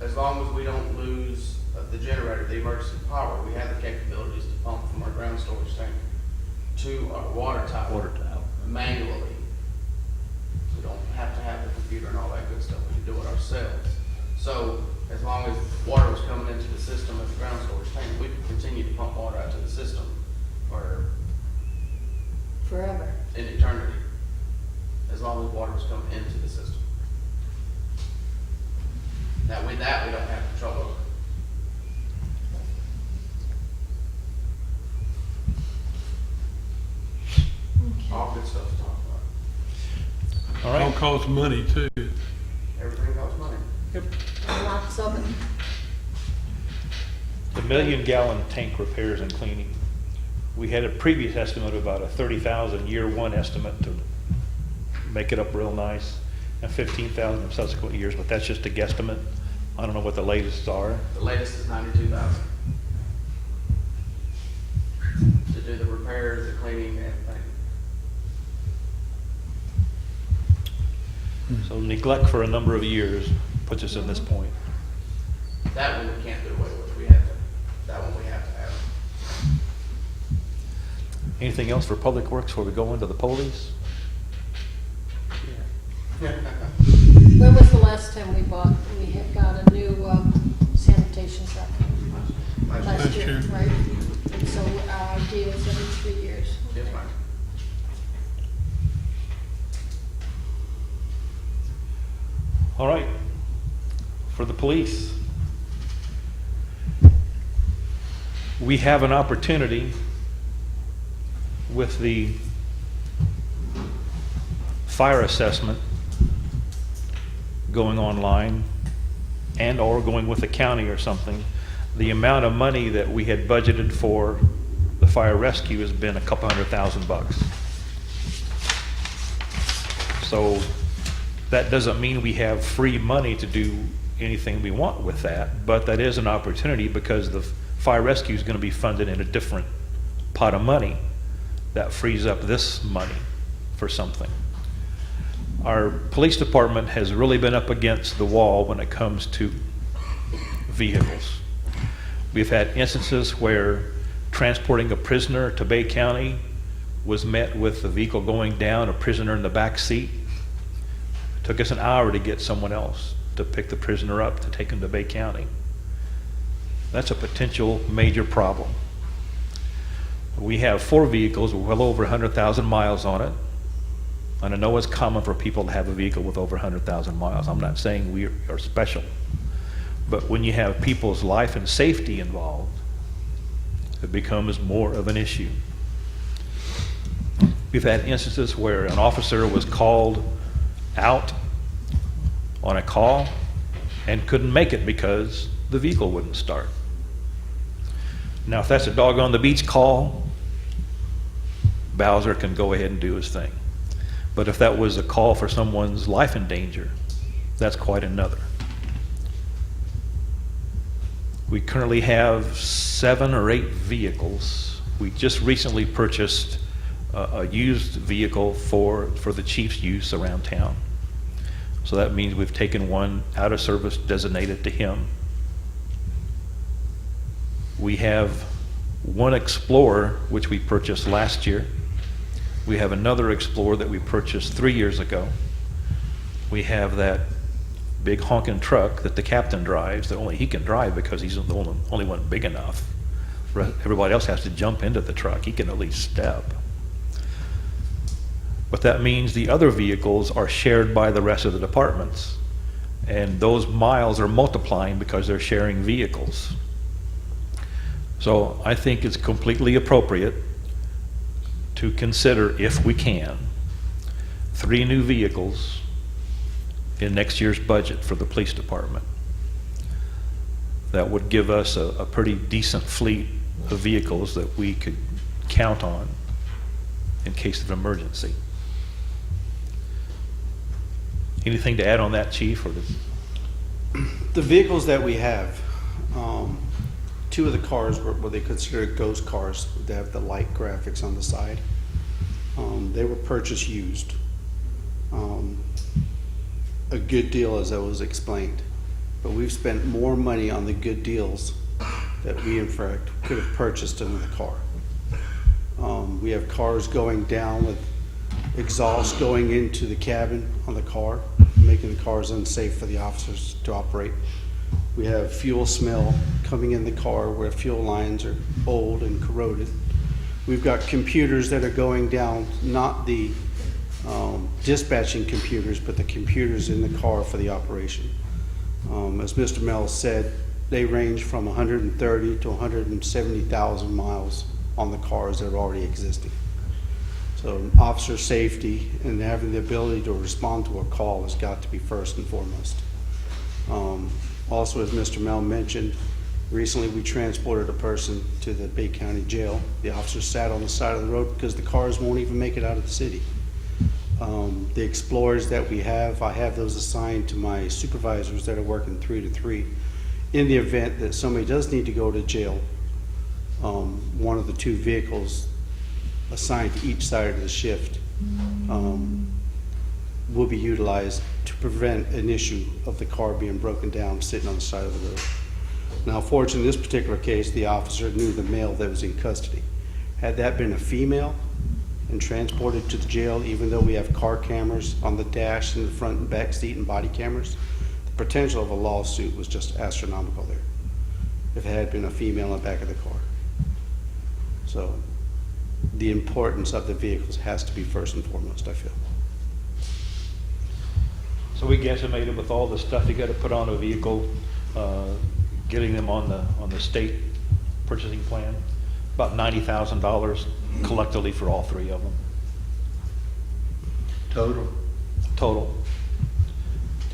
as long as we don't lose the generator, the emergency power, we have the capabilities to pump from our ground storage tank to our water tower.
Water tower.
Manually. We don't have to have the computer and all that good stuff. We can do it ourselves. So as long as water was coming into the system at the ground storage tank, we could continue to pump water out to the system for
Forever.
an eternity, as long as water was coming into the system. Now with that, we don't have control over. All good stuff to talk about.
All
It all
right.
costs money too.
Everything costs money.
Lots of it.
The million-gallon tank repairs and cleaning. We had a previous estimate of about a 30,000 year one estimate to make it up real nice, and 15,000 in subsequent years, but that's just a guesstimate. I don't know what the latest are.
The latest is 92,000. To do the repairs, the cleaning, and everything.
So neglect for a number of years puts us in this point.
That one we can't do away with. We have to, that one we have to have.
Anything else for Public Works before we go into the police?
When was the last time we had got a new sanitation truck? Last year,
year.
right? And so our idea is every 3 years.
Yes, ma'am.
All right, for the police. We have an opportunity with the fire assessment going online and or going with the county or something. The amount of money that we had budgeted for the fire rescue has been a couple $100,000. So that doesn't mean we have free money to do anything we want with that, but that is an opportunity because the fire rescue is going to be funded in a different pot of money that frees up this money for something. Our police department has really been up against the wall when it comes to vehicles. We've had instances where transporting a prisoner to Bay County was met with the vehicle going down, a prisoner in the back seat. It took us an hour to get someone else to pick the prisoner up to take him to Bay County. That's a potential major problem. We have 4 vehicles with well over 100,000 miles on it. And I know it's common for people to have a vehicle with over 100,000 miles. I'm not saying we are special. But when you have people's life and safety involved, it becomes more of an issue. We've had instances where an officer was called out on a call and couldn't make it because the vehicle wouldn't start. Now, if that's a dog on the beach call, Bowser can go ahead and do his thing. But if that was a call for someone's life in danger, that's quite another. We currently have 7 or 8 vehicles. We just recently purchased a used vehicle for the chief's use around town. So that means we've taken one out of service, designated to him. We have one Explorer, which we purchased last year. We have another Explorer that we purchased 3 years ago. We have that big honking truck that the captain drives, that only he can drive because he's the only one big enough. Everybody else has to jump into the truck. He can at least step. But that means the other vehicles are shared by the rest of the departments. And those miles are multiplying because they're sharing vehicles. So I think it's completely appropriate to consider, if we can, 3 new vehicles in next year's budget for the police department. That would give us a pretty decent fleet of vehicles that we could count on in case of emergency. Anything to add on that, Chief? Or
The vehicles that we have, 2 of the cars were what they consider ghost cars. They have the light graphics on the side. They were purchased used. A good deal, as I was explained. But we've spent more money on the good deals that we, in fact, could have purchased another car. We have cars going down with exhaust going into the cabin on the car, making the cars unsafe for the officers to operate. We have fuel smell coming in the car where fuel lines are old and corroded. We've got computers that are going down, not the dispatching computers, but the computers in the car for the operation. As Mr. Mells said, they range from 130 to 170,000 miles on the cars that are already existing. So officer safety and having the ability to respond to a call has got to be first and foremost. Also, as Mr. Mel mentioned, Recently, we transported a person to the Bay County Jail. The officer sat on the side of the road because the cars won't even make it out of the city. The Explorers that we have, I have those assigned to my supervisors that are working 3 to 3. In the event that somebody does need to go to jail, one of the 2 vehicles assigned to each side of the shift will be utilized to prevent an issue of the car being broken down sitting on the side of the road. Now, fortunately, in this particular case, the officer knew the male that was in custody. Had that been a female and transported to the jail, even though we have car cameras on the dash and the front and back seat and body cameras, the potential of a lawsuit was just astronomical there if it had been a female in the back of the car. So the importance of the vehicles has to be first and foremost, I feel.
So we guesstimated with all the stuff you gotta put on a vehicle, getting them on the state purchasing plan, about $90,000 collectively for all 3 of them, total.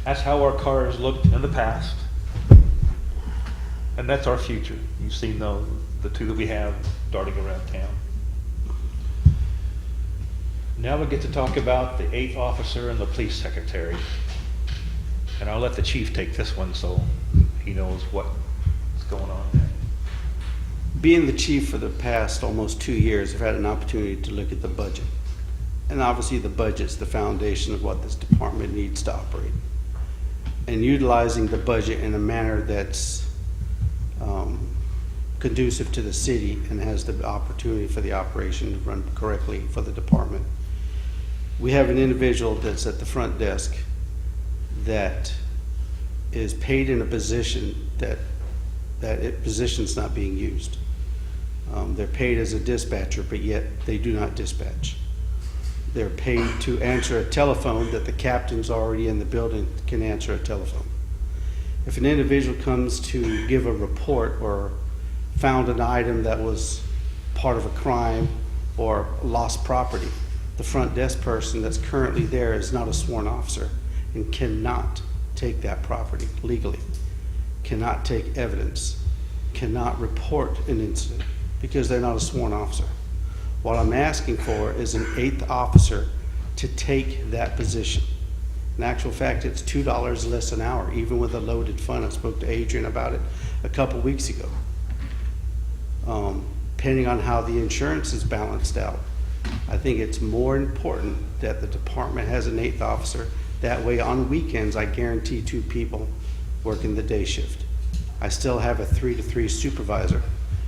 That's how our cars looked in the past, and that's our future. You've seen the 2 that we have darting around town. Now we get to talk about the 8th officer and the police secretary. And I'll let the chief take this one so he knows what's going on there.
Being the chief for the past almost 2 years, I've had an opportunity to look at the budget. And obviously the budget's the foundation of what this department needs to operate. And utilizing the budget in a manner that's conducive to the city and has the opportunity for the operation to run correctly for the department. We have an individual that's at the front desk that is paid in a position that position's not being used. They're paid as a dispatcher, but yet they do not dispatch. They're paid to answer a telephone that the captain's already in the building can answer a telephone. If an individual comes to give a report or found an item that was part of a crime or lost property, the front desk person that's currently there is not a sworn officer and cannot take that property legally, cannot take evidence, cannot report an incident because they're not a sworn officer. What I'm asking for is an 8th officer to take that position. In actual fact, it's $2 less an hour, even with a loaded fund. I spoke to Adrian about it a couple weeks ago. Depending on how the insurance is balanced out, I think it's more important that the department has an 8th officer. That way, on weekends, I guarantee 2 people working the day shift. I still have a 3 to 3 supervisor,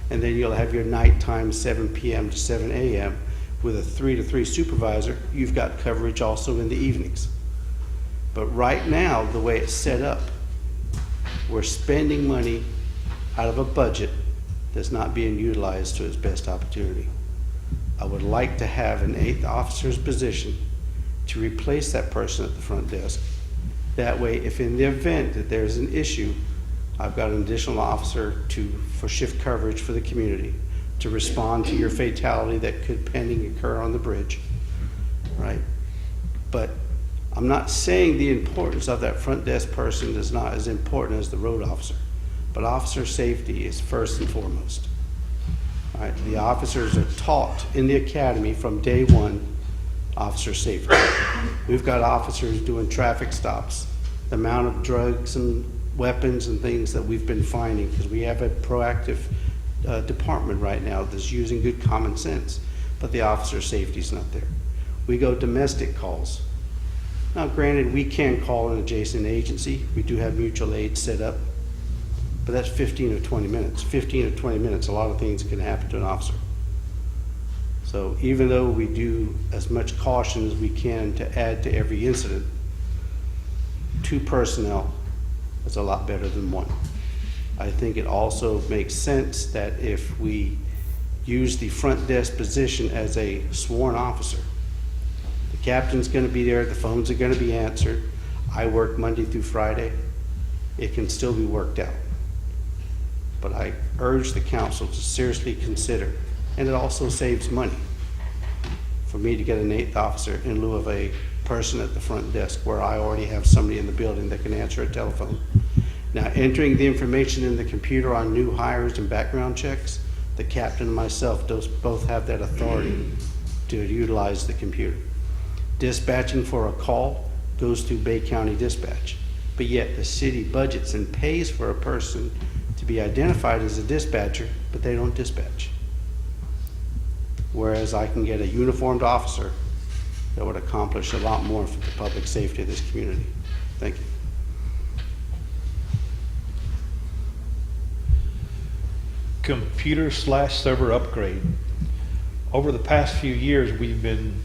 and then you'll have your nighttime 7 p.m. to 7 a.m. With a 3 to 3 supervisor, you've got coverage also in the evenings. But right now, the way it's set up, we're spending money out of a budget that's not being utilized to its best opportunity. I would like to have an 8th officer's position to replace that person at the front desk. That way, if in the event that there's an issue, I've got an additional officer for shift coverage for the community to respond to your fatality that could pending occur on the bridge, right? But I'm not saying the importance of that front desk person is not as important as the road officer, but officer safety is first and foremost. All right, the officers are taught in the academy from day 1 officer safety. We've got officers doing traffic stops. The amount of drugs and weapons and things that we've been finding, because we have a proactive department right now that's using good common sense, but the officer safety's not there. We go domestic calls. Now, granted, we can call an adjacent agency. We do have mutual aid set up, but that's 15 or 20 minutes. 15 or 20 minutes, a lot of things can happen to an officer. So even though we do as much caution as we can to add to every incident, 2 personnel is a lot better than 1. I think it also makes sense that if we use the front desk position as a sworn officer, the captain's going to be there, the phones are going to be answered. I work Monday through Friday. It can still be worked out. But I urge the council to seriously consider, and it also saves money for me to get an 8th officer in lieu of a person at the front desk where I already have somebody in the building that can answer a telephone. Now, in entering the information in the computer on new hires and background checks, the captain and myself both have that authority to utilize the computer. Dispatching for a call goes through Bay County Dispatch, but yet the city budgets and pays for a person to be identified as a dispatcher, but they don't dispatch. Whereas I can get a uniformed officer that would accomplish a lot more for the public safety of this community. Thank you.
Computer/server upgrade. Over the past few years, we've been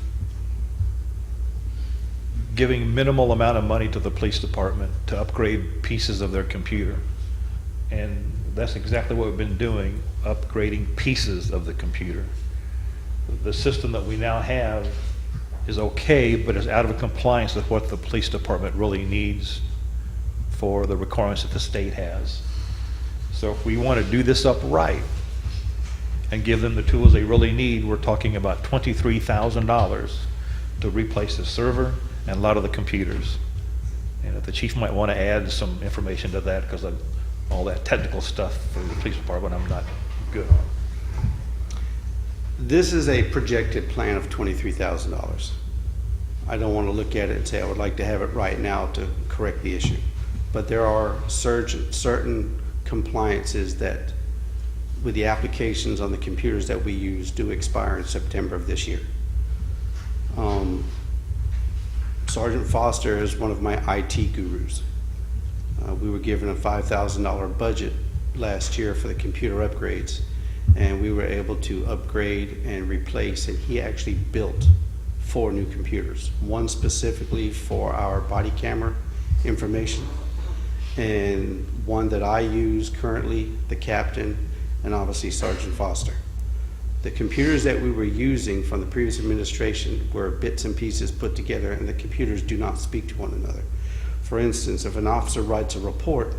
giving minimal amount of money to the police department to upgrade pieces of their computer. And that's exactly what we've been doing, upgrading pieces of the computer. The system that we now have is okay, but it's out of compliance with what the police department really needs for the requirements that the state has. So if we want to do this up right and give them the tools they really need, we're talking about $23,000 to replace the server and a lot of the computers. And if the chief might want to add some information to that, because of all that technical stuff for the police department, I'm not good on.
This is a projected plan of $23,000. I don't want to look at it and say I would like to have it right now to correct the issue. But there are certain compliances that, with the applications on the computers that we use, do expire in September of this year. Sergeant Foster is one of my IT gurus. We were given a $5,000 budget last year for the computer upgrades, and we were able to upgrade and replace, and he actually built 4 new computers, one specifically for our body camera information, and one that I use currently, the captain, and obviously Sergeant Foster. The computers that we were using from the previous administration were bits and pieces put together, and the computers do not speak to one another. For instance, if an officer writes a report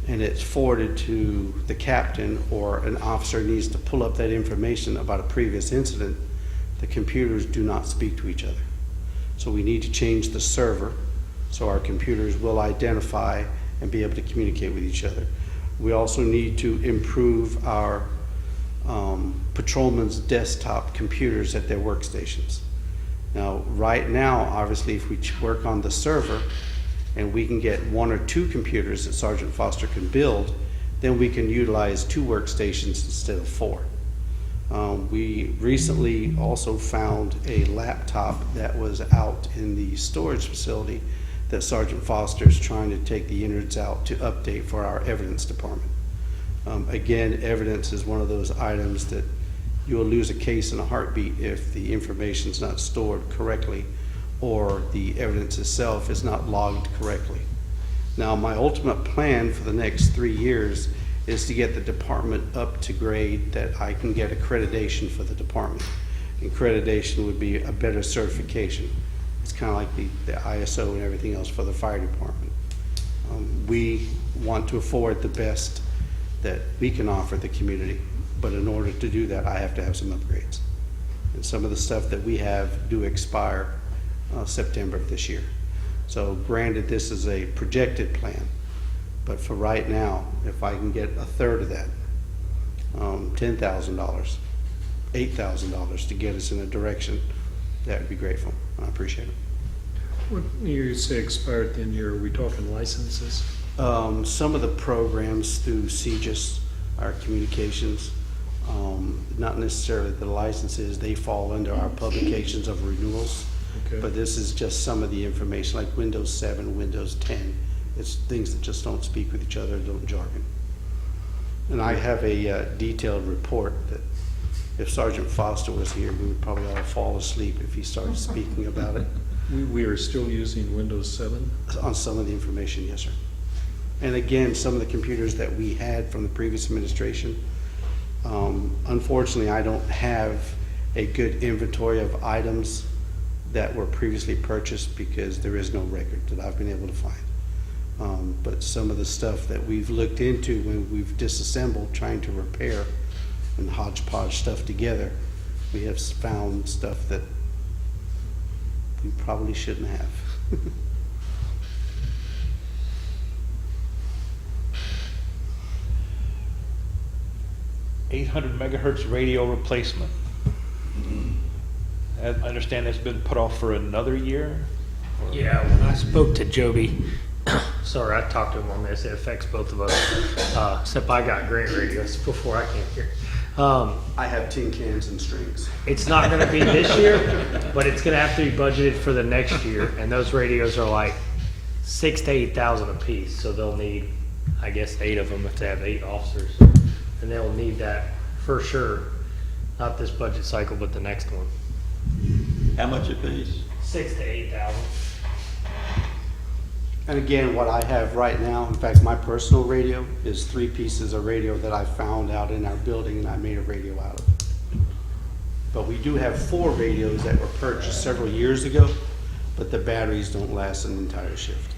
and it's forwarded to the captain, or an officer needs to pull up that information about a previous incident, the computers do not speak to each other. So we need to change the server so our computers will identify and be able to communicate with each other. We also need to improve our patrolmen's desktop computers at their workstations. Now, right now, obviously, if we work on the server and we can get 1 or 2 computers that Sergeant Foster can build, then we can utilize 2 workstations instead of 4. We recently also found a laptop that was out in the storage facility that Sergeant Foster is trying to take the innards out to update for our evidence department. Again, evidence is one of those items that you will lose a case in a heartbeat if the information is not stored correctly or the evidence itself is not logged correctly. Now, my ultimate plan for the next 3 years is to get the department up to grade that I can get accreditation for the department. Accreditation would be a better certification. It's kind of like the ISO and everything else for the fire department. We want to afford the best that we can offer the community, but in order to do that, I have to have some upgrades. And some of the stuff that we have do expire September of this year. So granted, this is a projected plan, but for right now, if I can get a third of that, $10,000, $8,000 to get us in a direction, that would be grateful. I appreciate it.
What you say expired at the end of the year, are we talking licenses?
Some of the programs through CGIS, our communications, not necessarily the licenses, they fall under our publications of renewals.
Okay.
But this is just some of the information, like Windows 7, Windows 10. It's things that just don't speak with each other, don't jargon. And I have a detailed report that if Sergeant Foster was here, we would probably all fall asleep if he started speaking about it.
We are still using Windows 7?
On some of the information, yes, sir. And again, some of the computers that we had from the previous administration, unfortunately, I don't have a good inventory of items that were previously purchased because there is no record that I've been able to find. But some of the stuff that we've looked into when we've disassembled, trying to repair and hodgepodge stuff together, we have found stuff that we probably shouldn't have.
800 megahertz radio replacement. I understand that's been put off for another year? Or-
Yeah, when I spoke to Joby, sorry, I talked to him on this, it affects both of us, except I got grant radios before I came here.
I have tin cans and strings.
It's not gonna be this year, but it's gonna have to be budgeted for the next year, and those radios are like 6,000 to 8,000 a piece, so they'll need, I guess, 8 of them if they have 8 officers. And they'll need that for sure, not this budget cycle, but the next one.
How much a piece?
6,000 to 8,000.
And again, what I have right now, in fact, my personal radio is 3 pieces of radio that I found out in our building and I made a radio out of. But we do have 4 radios that were purchased several years ago, but the batteries don't last an entire shift.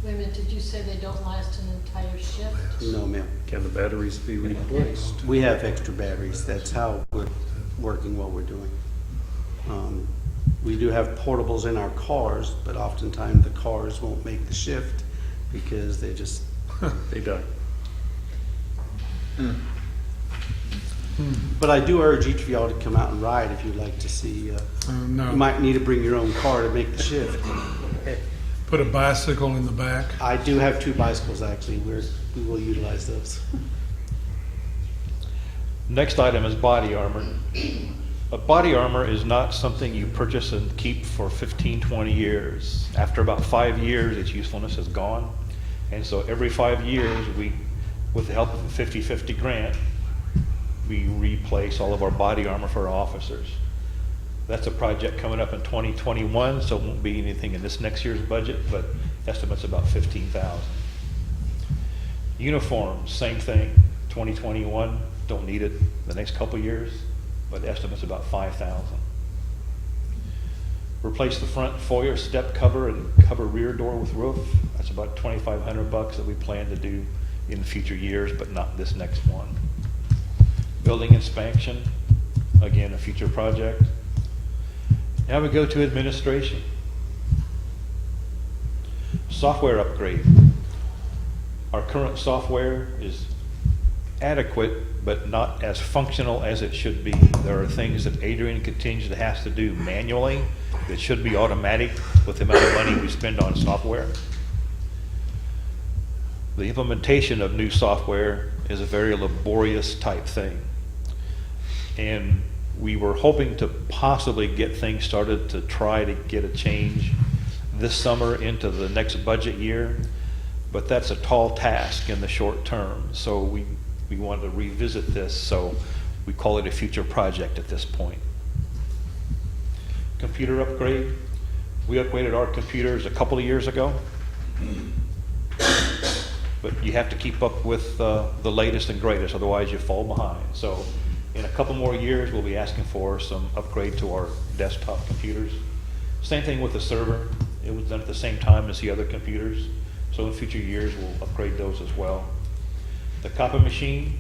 Wait a minute, did you say they don't last an entire shift?
No, ma'am.
Can the batteries be replaced?
We have extra batteries. That's how we're working what we're doing. We do have portables in our cars, but oftentimes the cars won't make the shift because they just,
They die.
but I do urge each of y'all to come out and ride if you'd like to see.
No.
You might need to bring your own car to make the shift.
Put a bicycle in the back.
I do have 2 bicycles, actually. We will utilize those.
Next item is body armor. A body armor is not something you purchase and keep for 15, 20 years. After about 5 years, its usefulness is gone. And so every 5 years, we, with the help of a 50-50 grant, we replace all of our body armor for our officers. That's a project coming up in 2021, so it won't be anything in this next year's budget, but estimate's about 15,000. Uniforms, same thing, 2021, don't need it the next couple years, but the estimate's about 5,000. Replace the front foyer step cover and cover rear door with roof. That's about $2,500 that we plan to do in future years, but not this next one. Building inspection, again, a future project. Now we go to administration. Software upgrade. Our current software is adequate, but not as functional as it should be. There are things that Adrian continues to have to do manually that should be automatic with the amount of money we spend on software. The implementation of new software is a very laborious type thing. And we were hoping to possibly get things started to try to get a change this summer into the next budget year, but that's a tall task in the short term. So we wanted to revisit this, so we call it a future project at this point. Computer upgrade. We upgraded our computers a couple of years ago, but you have to keep up with the latest and greatest, otherwise you fall behind. So in a couple more years, we'll be asking for some upgrade to our desktop computers. Same thing with the server. It was done at the same time as the other computers. So in future years, we'll upgrade those as well. The copy machine,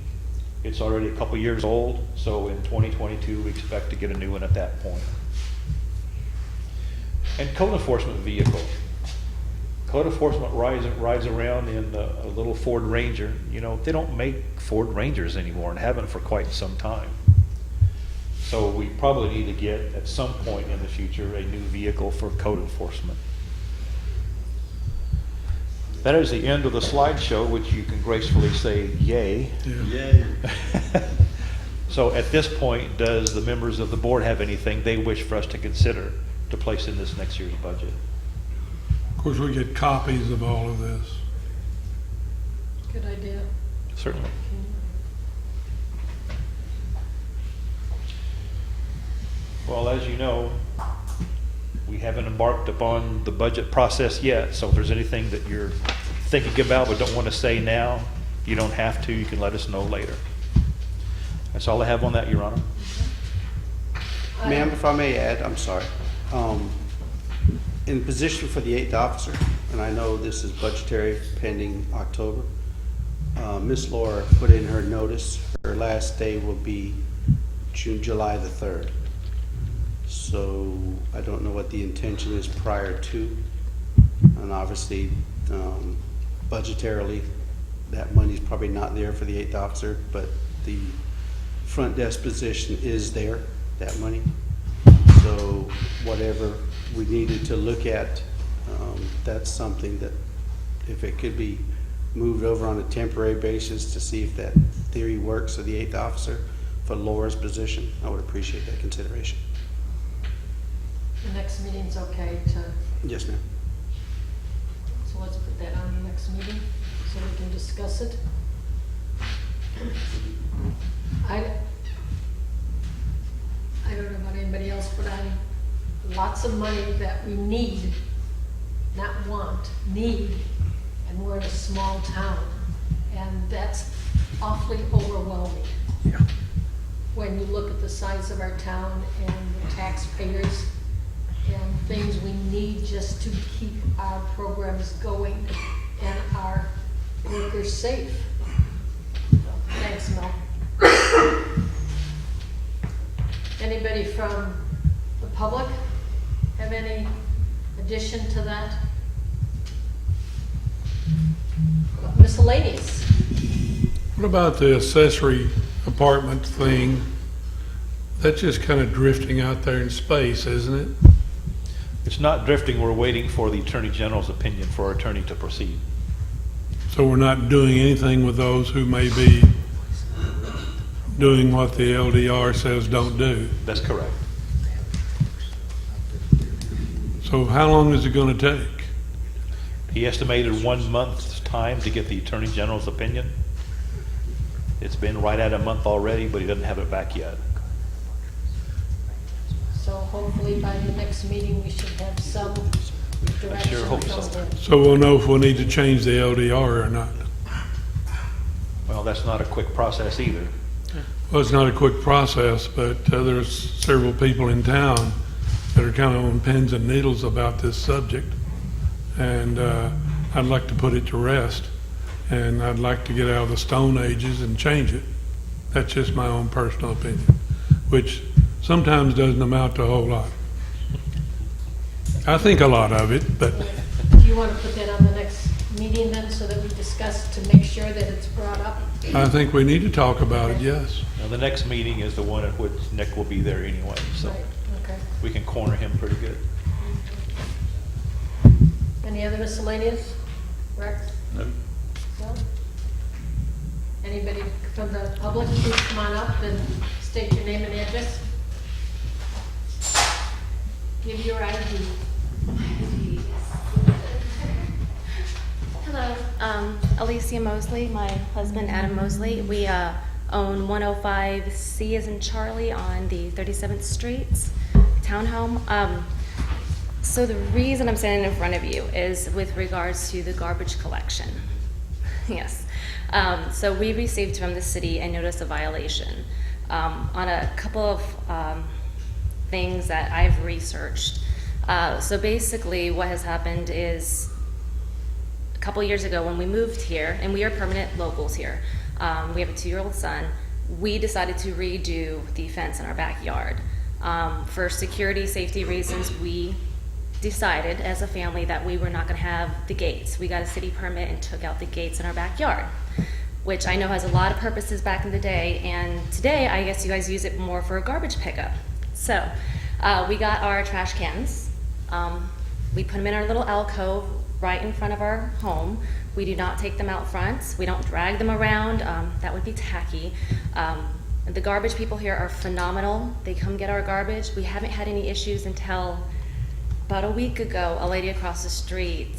it's already a couple years old. So in 2022, we expect to get a new one at that point. And code enforcement vehicle. Code enforcement rides around in a little Ford Ranger. You know, they don't make Ford Rangers anymore and haven't for quite some time. So we probably need to get, at some point in the future, a new vehicle for code enforcement. That is the end of the slideshow, which you can gracefully say, yay.
Yay.
So at this point, does the members of the board have anything they wish for us to consider to place in this next year's budget?
Of course, we get copies of all of this.
Good idea.
Certainly. Well, as you know, we haven't embarked upon the budget process yet, so if there's anything that you're thinking about but don't want to say now, you don't have to. You can let us know later. That's all I have on that, Your Honor.
Ma'am, if I may add, I'm sorry. In position for the 8th officer, and I know this is budgetary pending October, Ms. Laura put in her notice. Her last day will be July the 3rd. So I don't know what the intention is prior to, and obviously budgetarily that money's probably not there for the 8th officer, but the front desk position is there, that money. So whatever we needed to look at, that's something that if it could be moved over on a temporary basis to see if that theory works of the 8th officer for Laura's position, I would appreciate that consideration.
The next meeting's okay to,
Yes, ma'am.
so let's put that on the next meeting so we can discuss it. I don't know about anybody else, but lots of money that we need, not want, need, and we're in a small town, and that's awfully overwhelming.
Yeah.
When you look at the size of our town and the taxpayers and things we need just to keep our programs going and our workers safe. Thanks, Mel. Anybody from the public have any addition to that? Miscellaneous.
What about the accessory apartment thing? That's just kind of drifting out there in space, isn't it?
It's not drifting, we're waiting for the Attorney General's opinion for our attorney to proceed.
So we're not doing anything with those who may be doing what the LDR says don't do.
That's correct.
So how long is it going to take?
He estimated 1 month's time to get the Attorney General's opinion. It's been right at a month already, but he doesn't have it back yet.
So hopefully by the next meeting, we should have some direction.
sure hope so.
from the-
So we'll know if we'll need to change the LDR or not.
Well, that's not a quick process either.
Well, it's not a quick process, but there's several people in town that are kind of on pins and needles about this subject. And I'd like to put it to rest. And I'd like to get out of the Stone Ages and change it. That's just my own personal opinion, which sometimes doesn't amount to a whole lot. I think a lot of it, but
Do you want to put that on the next meeting then, so that we discuss to make sure that it's brought up?
I think we need to talk about it, yes.
Now, the next meeting is the one at which Nick will be there anyway, so
Right, okay.
we can corner him pretty good.
Any other miscellaneous? Rex?
No.
No? Anybody from the public, please come on up and state your name and address. Give your ID.
Hello, Alicia Mosley, my husband Adam Mosley. We own 105C as in Charlie on the 37th Street townhome. So the reason I'm standing in front of you is with regards to the garbage collection. Yes. So we received from the city a notice of violation on a couple of things that I've researched. So basically what has happened is a couple years ago when we moved here, and we are permanent locals here, we have a 2-year-old son, we decided to redo the fence in our backyard. For security, safety reasons, we decided as a family that we were not going to have the gates. We got a city permit and took out the gates in our backyard, which I know has a lot of purposes back in the day, and today I guess you guys use it more for a garbage pickup. So we got our trash cans. We put them in our little alcove right in front of our home. We do not take them out front. We don't drag them around. That would be tacky. The garbage people here are phenomenal. They come get our garbage. We haven't had any issues until about a week ago. A lady across the street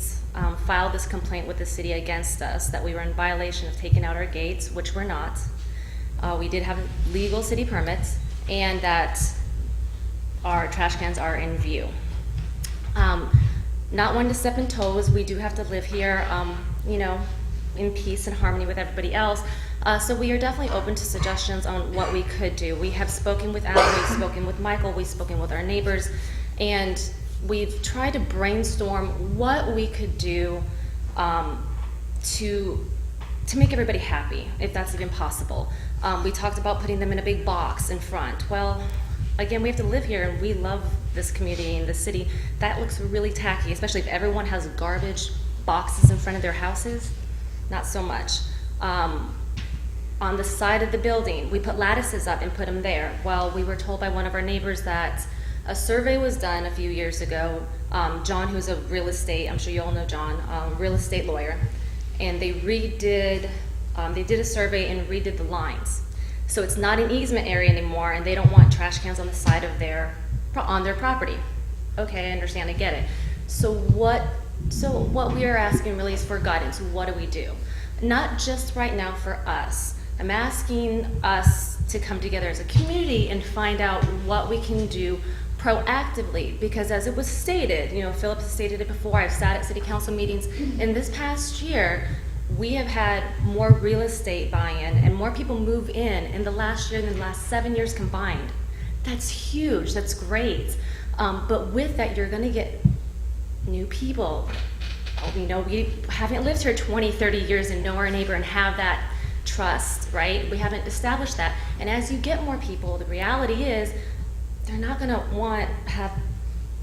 filed this complaint with the city against us that we were in violation of taking out our gates, which we're not. We did have legal city permits, and that our trash cans are in view. Not one to step in toes. We do have to live here, you know, in peace and harmony with everybody else. So we are definitely open to suggestions on what we could do. We have spoken with Al, we've spoken with Michael, we've spoken with our neighbors, and we've tried to brainstorm what we could do to make everybody happy, if that's even possible. We talked about putting them in a big box in front. Well, again, we have to live here, and we love this community and the city. That looks really tacky, especially if everyone has garbage boxes in front of their houses. Not so much. On the side of the building, we put lattices up and put them there. Well, we were told by one of our neighbors that a survey was done a few years ago. John, who's a real estate, I'm sure you all know John, real estate lawyer, and they did a survey and redid the lines. So it's not an easement area anymore, and they don't want trash cans on the side of on their property. Okay, I understand, I get it. So what we are asking really is for guidance. What do we do? Not just right now for us. I'm asking us to come together as a community and find out what we can do proactively, because as it was stated, Philip has stated it before, I've sat at city council meetings, in this past year, we have had more real estate buy-in and more people move in the last year than the last 7 years combined. That's huge, that's great. But with that, you're gonna get new people. We haven't lived here 20, 30 years and know our neighbor and have that trust, right? We haven't established that. And as you get more people, the reality is they're not gonna have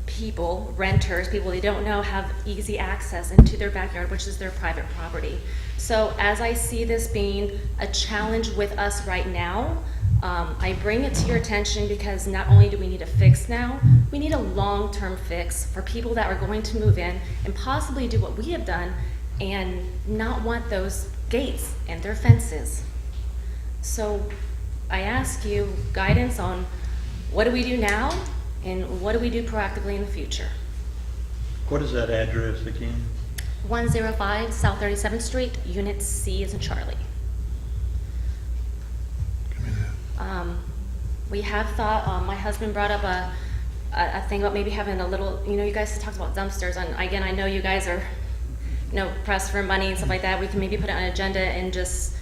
people, renters, people they don't know, have easy access into their backyard, which is their private property. So as I see this being a challenge with us right now, I bring it to your attention because not only do we need a fix now, we need a long-term fix for people that are going to move in and possibly do what we have done and not want those gates and their fences. So I ask you guidance on what do we do now and what do we do proactively in the future?
What is that address again?
105 South 37th Street, Unit C as in Charlie. We have thought, my husband brought up a thing about maybe having a little, you guys talked about dumpsters, and again, I know you guys are, pressed for money and stuff like that. We can maybe put it on an agenda and just,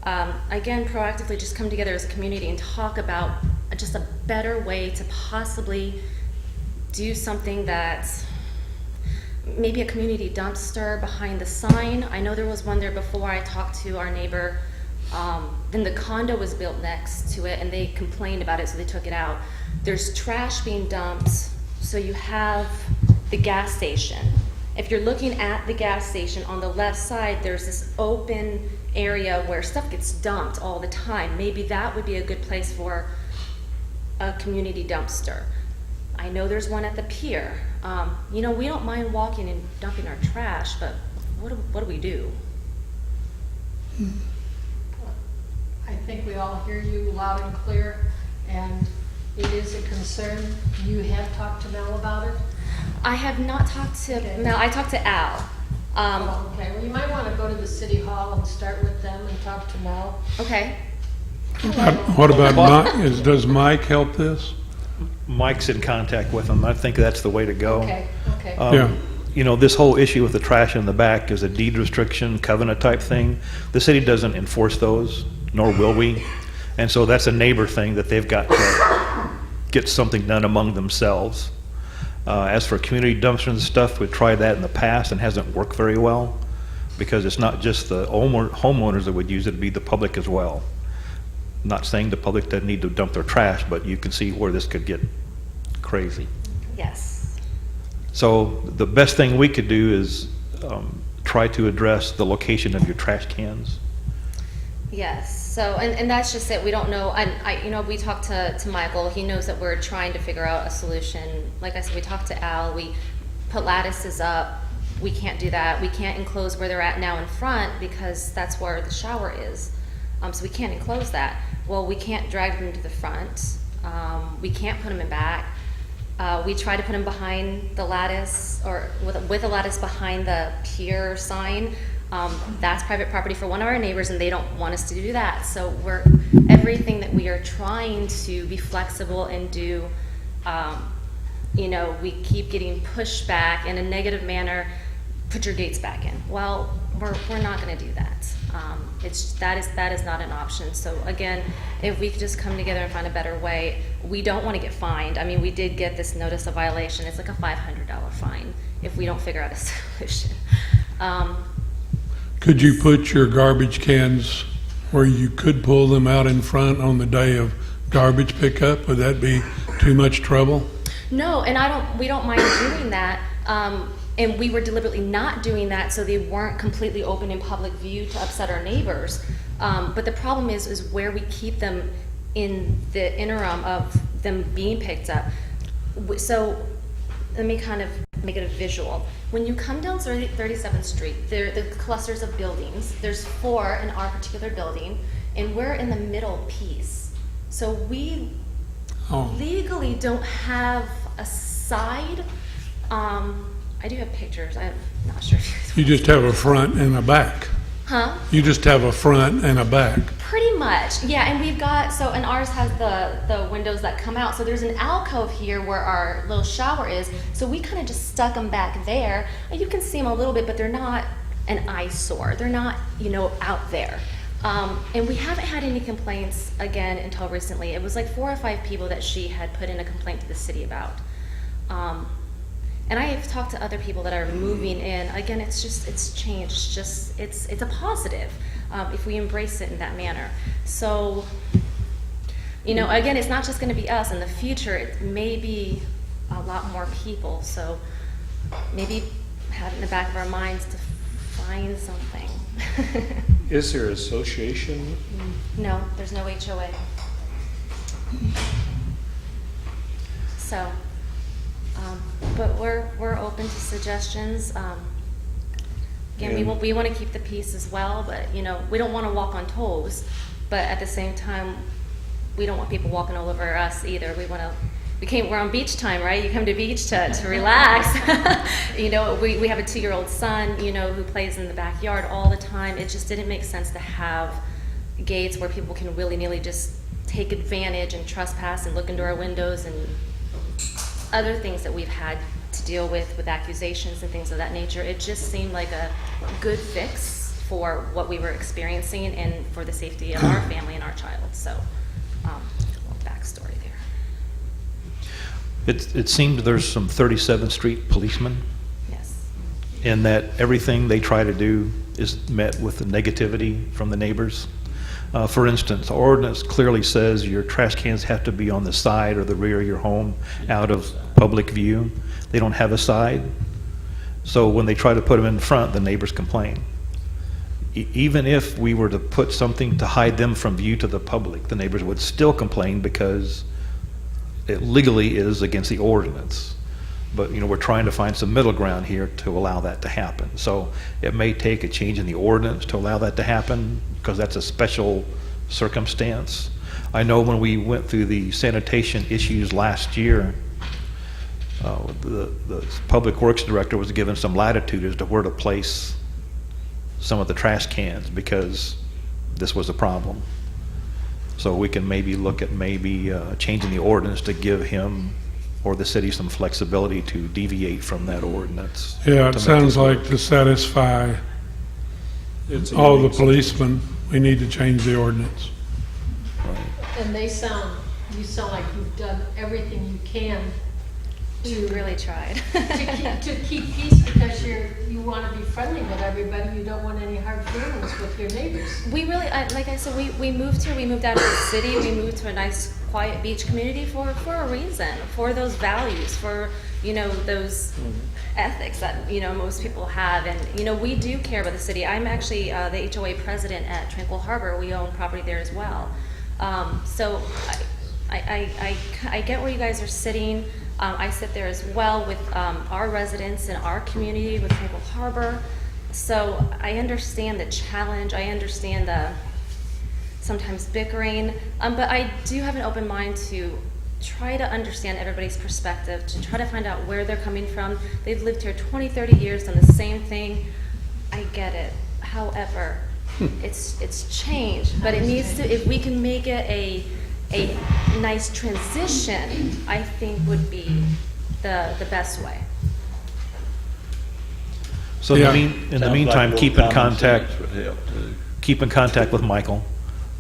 again, proactively just come together as a community and talk about just a better way to possibly do something that's maybe a community dumpster behind the sign. I know there was one there before. I talked to our neighbor. Then the condo was built next to it and they complained about it, so they took it out. There's trash being dumped, so you have the gas station. If you're looking at the gas station, on the left side, there's this open area where stuff gets dumped all the time. Maybe that would be a good place for a community dumpster. I know there's one at the pier. We don't mind walking and dumping our trash, but what do we do?
I think we all hear you loud and clear, and it is a concern. You have talked to Mel about it?
I have not talked to Mel. I talked to Al.
Okay, well, you might want to go to the city hall and start with them and talk to Mel.
Okay.
What about Mike? Does Mike help this?
Mike's in contact with them. I think that's the way to go.
Okay.
Yeah.
This whole issue with the trash in the back is a deed restriction, covenant type thing. The city doesn't enforce those, nor will we. And so that's a neighbor thing that they've got to get something done among themselves. As for community dumpsters and stuff, we've tried that in the past and hasn't worked very well, because it's not just the homeowners that would use it, it'd be the public as well. Not saying the public doesn't need to dump their trash, but you can see where this could get crazy.
Yes.
So the best thing we could do is try to address the location of your trash cans.
Yes. So, and that's just it. We don't know. And we talked to Michael. He knows that we're trying to figure out a solution. Like I said, we talked to Al. We put lattices up. We can't do that. We can't enclose where they're at now in front because that's where the shower is. So we can't enclose that. Well, we can't drag them to the front. We can't put them in back. We try to put them behind the lattice or with a lattice behind the pier sign. That's private property for one of our neighbors, and they don't want us to do that. So everything that we are trying to be flexible and do, we keep getting pushed back in a negative manner. Put your gates back in. Well, we're not going to do that. That is not an option. So again, if we could just come together and find a better way, we don't want to get fined. I mean, we did get this notice of violation. It's like a $500 fine if we don't figure out a solution.
Could you put your garbage cans where you could pull them out in front on the day of garbage pickup? Would that be too much trouble?
No, and we don't mind doing that. And we were deliberately not doing that so they weren't completely open in public view to upset our neighbors. But the problem is where we keep them in the interim of them being picked up. So let me kind of make it a visual. When you come down 37th Street, there are the clusters of buildings. There's 4 in our particular building, and we're in the middle piece. So we legally don't have a side. I do have pictures. I'm not sure if
You just have a front and a back.
Huh?
You just have a front and a back.
Pretty much, yeah. And we've got, and ours has the windows that come out. So there's an alcove here where our little shower is. So we kind of just stuck them back there. And you can see them a little bit, but they're not an eyesore. They're not, out there. And we haven't had any complaints again until recently. It was like 4 or 5 people that she had put in a complaint to the city about. And I have talked to other people that are moving in. Again, it's changed. It's a positive if we embrace it in that manner. So, again, it's not just going to be us. In the future, it may be a lot more people. So maybe have it in the back of our minds to find something.
Is there association?
No, there's no HOA. So, but we're open to suggestions. Again, we want to keep the peace as well, but we don't want to walk on toes. But at the same time, we don't want people walking all over us either. We're on beach time, right? You come to beach to relax. We have a 2-year-old son, who plays in the backyard all the time. It just didn't make sense to have gates where people can willy-nilly just take advantage and trespass and look into our windows and other things that we've had to deal with accusations and things of that nature. It just seemed like a good fix for what we were experiencing and for the safety of our family and our child. So, backstory there.
It seemed there's some 37th Street policemen.
Yes.
In that everything they try to do is met with the negativity from the neighbors. For instance, the ordinance clearly says your trash cans have to be on the side or the rear of your home, out of public view. They don't have a side. So when they try to put them in front, the neighbors complain. Even if we were to put something to hide them from view to the public, the neighbors would still complain because it legally is against the ordinance. But we're trying to find some middle ground here to allow that to happen. So it may take a change in the ordinance to allow that to happen, because that's a special circumstance. I know when we went through the sanitation issues last year, the Public Works Director was given some latitude as to where to place some of the trash cans, because this was a problem. So we can maybe look at changing the ordinance to give him or the city some flexibility to deviate from that ordinance.
Yeah, it
to make
sounds
this
like
work.
to satisfy
It's a
all the
unique
policemen, we need to change the ordinance.
And you sound like you've done everything you can
We really tried.
to keep peace, because you want to be friendly with everybody. You don't want any hard feelings with your neighbors.
We really, like I said, we moved here, we moved out of the city, we moved to a nice, quiet beach community for a reason, for those values, for, those ethics that, most people have. And, we do care about the city. I'm actually the HOA president at Tranquil Harbor. We own property there as well. So I get where you guys are sitting. I sit there as well with our residents in our community with Tranquil Harbor. So I understand the challenge. I understand the sometimes bickering. But I do have an open mind to try to understand everybody's perspective, to try to find out where they're coming from. They've lived here 20, 30 years, done the same thing. I get it. However, it's changed. But it needs to, if we can make it a nice transition, I think would be the best way.
So
Yeah.
in the
Sounds
meantime,
like
keep
more
in
common
contact,
sense would help, too.
keep in contact with Michael,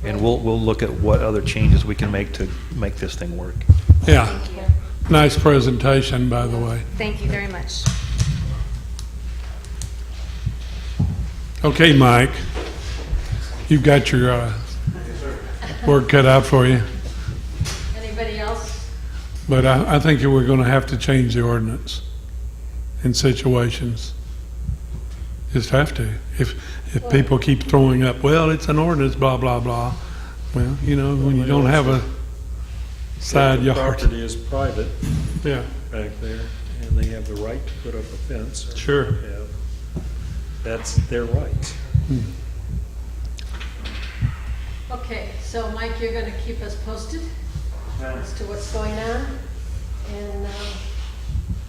and we'll look at what other changes we can make to make this thing work.
Yeah,
Thank you.
nice presentation, by the way.
Thank you very much.
Okay, Mike, you've got your work cut out for you,
Anybody else?
but I think that we're going to have to change the ordinance. in situations. Just have to. If people keep throwing up, well, it's an ordinance, blah, blah, blah. Well, you know, when you don't have a side
The
yard.
property is private
Yeah,
back there, and they have the right to put up a fence. or
Sure.
have- That's their right.
Okay, so Mike, you're gonna keep us posted as to what's going on, and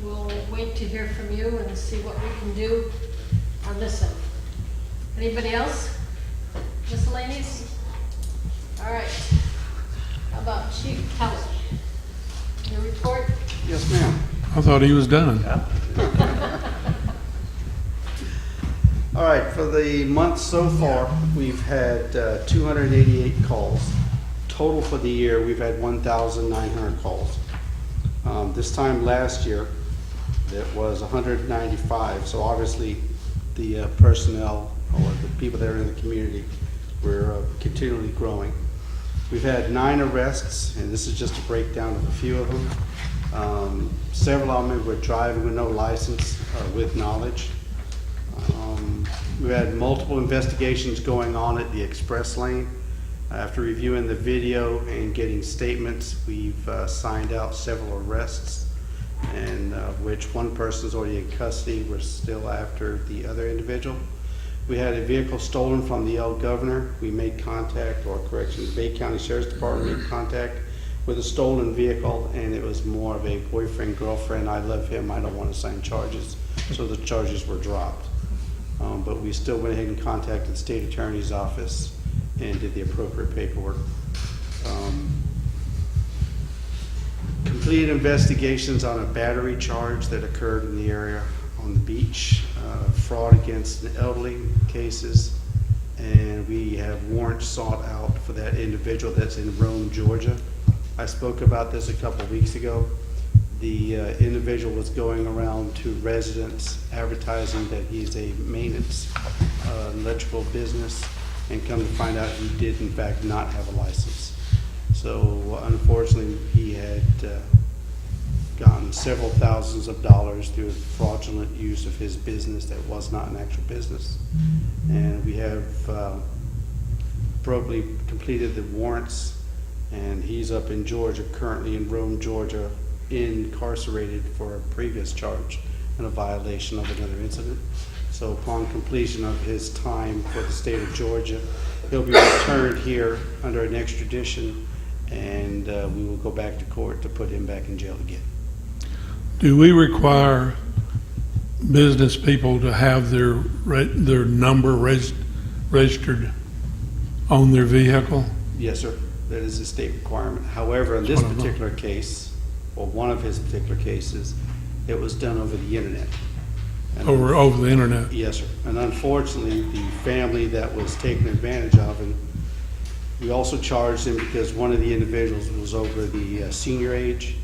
we'll wait to hear from you and see what we can do on this end. Anybody else? Miscellaneous? All right. How about Chief Kelly? Your report?
Yes, ma'am.
I thought he was done.
All right, for the month so far, we've had 288 calls. Total for the year, we've had 1,900 calls. This time last year, it was 195, so obviously the personnel or the people that are in the community were continually growing. We've had 9 arrests, and this is just a breakdown of a few of them. Several of them were driving with no license or with knowledge. We've had multiple investigations going on at the express lane. After reviewing the video and getting statements, we've signed out several arrests, and which one person's already in custody. We're still after the other individual. We had a vehicle stolen from the El Governor. We made contact, or correction, the Bay County Sheriff's Department made contact with a stolen vehicle, and it was more of a boyfriend, girlfriend, I love him, I don't want to sign charges. So the charges were dropped. But we still went ahead and contacted the state attorney's office and did the appropriate paperwork. Completed investigations on a battery charge that occurred in the area on the beach, fraud against the elderly cases, and we have warrants sought out for that individual that's in Rome, Georgia. I spoke about this a couple weeks ago. The individual was going around to residents advertising that he's a maintenance electrical business, and come to find out he did in fact not have a license. So unfortunately, he had gotten several thousands of dollars through fraudulent use of his business that was not an actual business. And we have appropriately completed the warrants, and he's up in Georgia, currently in Rome, Georgia, incarcerated for a previous charge and a violation of another incident. So upon completion of his time for the state of Georgia, he'll be returned here under an extradition, and we will go back to court to put him back in jail again.
Do we require business people to have their number registered on their vehicle?
Yes, sir. That is a state requirement. However, in this particular case, or one of his particular cases, it was done over the internet. And
Over the internet?
Yes, sir. And unfortunately, the family that was taken advantage of, and we also charged him because one of the individuals was over the senior age,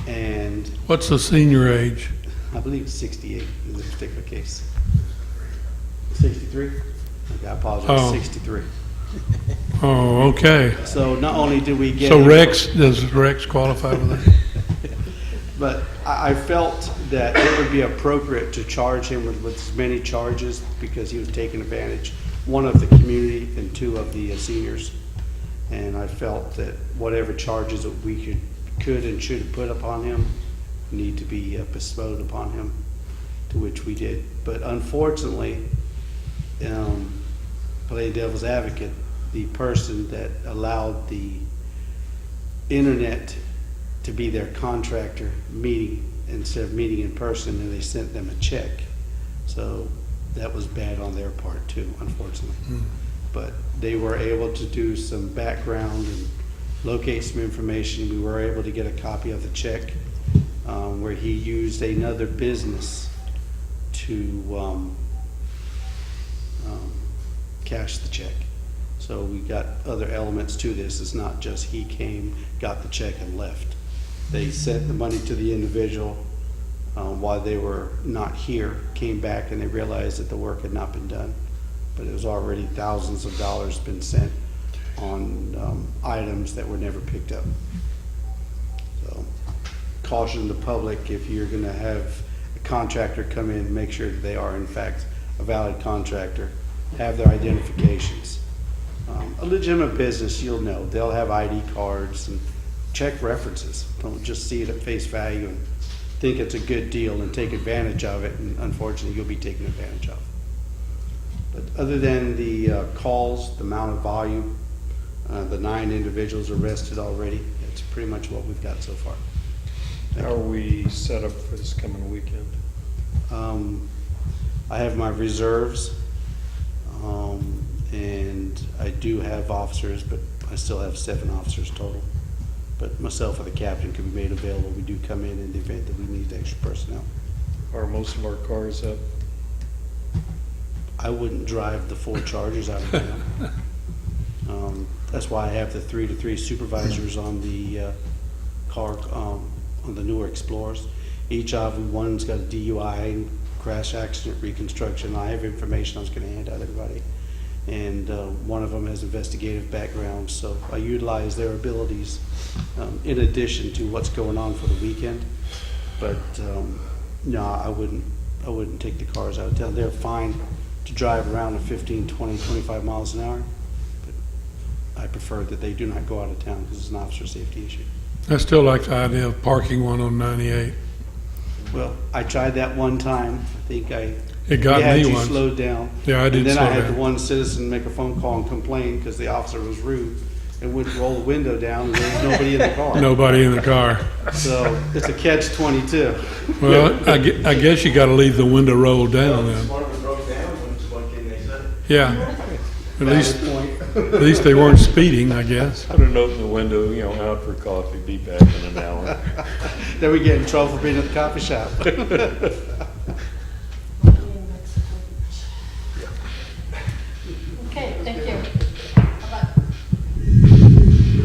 and
What's the senior age?
I believe it's 68 in this particular case. 63? Okay, I apologize,
Oh.
63.
Oh, okay.
So not only did we get...
So
him-
does Rex qualify for that?
But I felt that it would be appropriate to charge him with as many charges because he was taking advantage, one of the community and 2 of the seniors. And I felt that whatever charges that we could and should put upon him need to be bestowed upon him, to which we did. But unfortunately, play devil's advocate, the person that allowed the internet to be their contractor meeting instead of meeting in person, and they sent them a check. So that was bad on their part too, unfortunately. But they were able to do some background and locate some information. We were able to get a copy of the check where he used another business to cash the check. So we got other elements to this. It's not just he came, got the check and left. They sent the money to the individual while they were not here, came back and they realized that the work had not been done. But it was already thousands of dollars been sent on items that were never picked up. So caution the public, if you're gonna have a contractor come in, make sure that they are in fact a valid contractor, have their identifications. A legitimate business, you'll know, they'll have ID cards and check references. Don't just see it at face value and think it's a good deal and take advantage of it, and unfortunately, you'll be taken advantage of. But other than the calls, the amount of volume, the 9 individuals arrested already, it's pretty much what we've got so far.
How are we set up for this coming weekend?
I have my reserves, and I do have officers, but I still have 7 officers total. But myself or the captain can be made available. We do come in the event that we need extra personnel.
Are most of our cars up?
I wouldn't drive the 4 Chargers out of town. That's why I have the 3 to 3 supervisors on the car, on the newer Explorers. Each of them, one's got a DUI, crash accident reconstruction. I have information I was going to hand out to everybody. And one of them has investigative background, so I utilize their abilities in addition to what's going on for the weekend. But no, I wouldn't take the cars out of town. They're fine to drive around at 15, 20, 25 miles an hour, but I prefer that they do not go out of town because it's an officer safety issue.
I still like the idea of parking one on 98.
Well, I tried that one time. I think
It got
we had
me
you
once.
slowed down.
Yeah, I did
And then
slow
I had
down.
the one citizen make a phone call and complain because the officer was rude and wouldn't roll the window down and there was nobody in the car.
Nobody in the car.
So it's a catch-22.
Well, I guess you gotta leave the window rolled down then.
One of them broke down, what can they say?
Yeah. At least,
Valid point.
at least they weren't speeding, I guess.
Put an open the window, out for coffee, be back in an hour.
Then we get in trouble for being at the coffee shop.
Okay, thank you. How about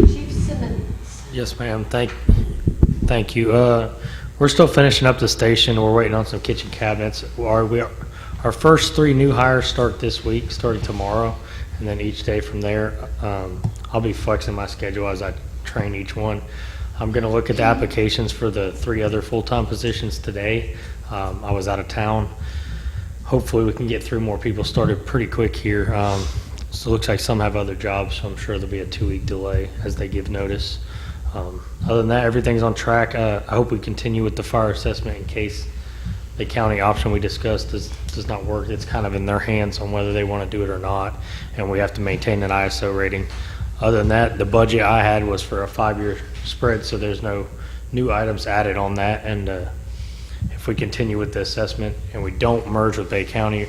Chief Simmons?
Yes, ma'am. Thank you. We're still finishing up the station. We're waiting on some kitchen cabinets. Our first 3 new hires start this week, starting tomorrow, and then each day from there. I'll be flexing my schedule as I train each one. I'm going to look at the applications for the 3 other full-time positions today. I was out of town. Hopefully we can get through more people started pretty quick here. So it looks like some have other jobs, so I'm sure there'll be a 2-week delay as they give notice. Other than that, everything's on track. I hope we continue with the fire assessment in case the county option we discussed does not work. It's kind of in their hands on whether they want to do it or not, and we have to maintain an ISO rating. Other than that, the budget I had was for a 5-year spread, so there's no new items added on that. And if we continue with the assessment and we don't merge with Bay County,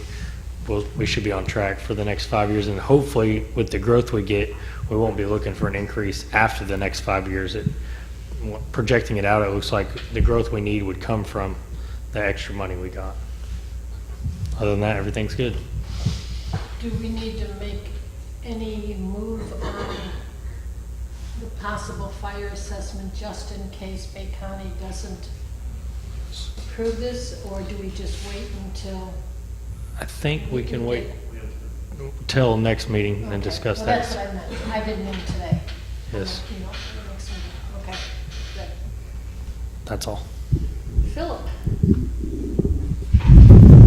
we should be on track for the next 5 years. And hopefully, with the growth we get, we won't be looking for an increase after the next 5 years. Projecting it out, it looks like the growth we need would come from the extra money we got. Other than that, everything's good.
Do we need to make any move on the possible fire assessment just in case Bay County doesn't approve this, or do we just wait until?
I think we can wait till next meeting and discuss
Well,
that.
that's what I meant. I didn't mean today.
Yes.
Next meeting. Okay, good.
That's all.
Philip?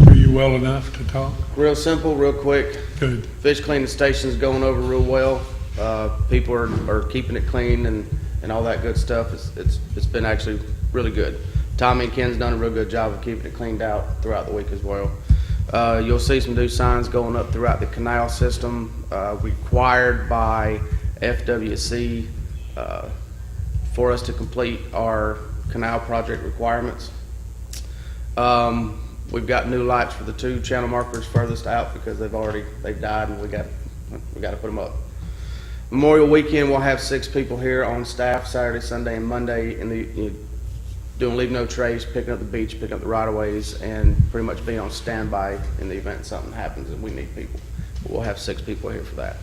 Are you well enough to talk?
Real simple, real quick.
Good.
Fish cleaning station's going over real well. People are keeping it clean and all that good stuff. It's been actually really good. Tommy and Ken's done a real good job of keeping it cleaned out throughout the week as well. You'll see some new signs going up throughout the canal system, required by FWC for us to complete our canal project requirements. We've got new lights for the 2 channel markers furthest out because they've died and we got to put them up. Memorial weekend, we'll have 6 people here on staff Saturday, Sunday, and Monday doing leave no trace, picking up the beach, picking up the right of ways, and pretty much being on standby in the event something happens and we need people. But we'll have 6 people here for that.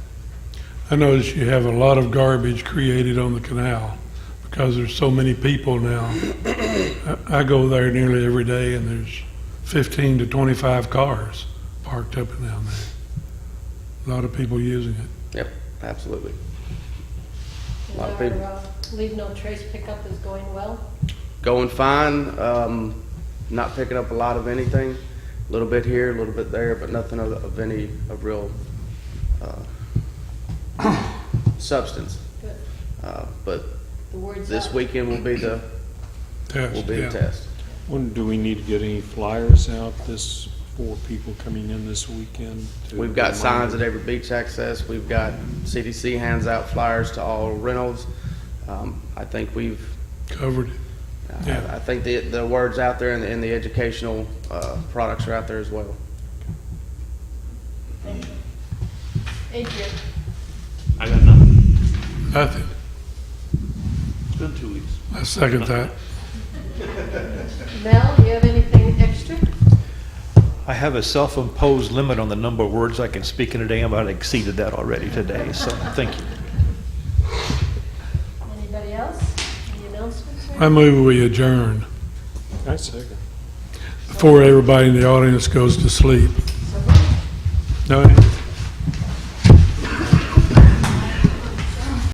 I notice you have a lot of garbage created on the canal because there's so many people now. I go there nearly every day and there's 15 to 25 cars parked up and down there. A lot of people using it.
Yep, absolutely.
And
A lot of people.
our leave no trace pickup is going well?
Going fine. not picking up a lot of anything, a little bit here, a little bit there, but nothing of any, of real substance.
Good.
But
The word's
this
out.
weekend will be the
Test, yeah.
test.
When do we need to get any flyers out this, for people coming in this weekend? to
We've got
remind
signs at
them?
every beach access. We've got CDC hands out flyers to all rentals. I think we've,
Covered it. Yeah.
I think the word's out there and the educational products are out there as well.
Adrian,
I got nothing.
Nothing.
It's been 2 weeks.
I second that.
Mel, do you have anything extra?
I have a self-imposed limit on the number of words I can speak in a day, and I've exceeded that already today, so thank you.
Anybody else? Any announcements?
I move we adjourn
I second.
before everybody in the audience goes to sleep.
So moved.
No,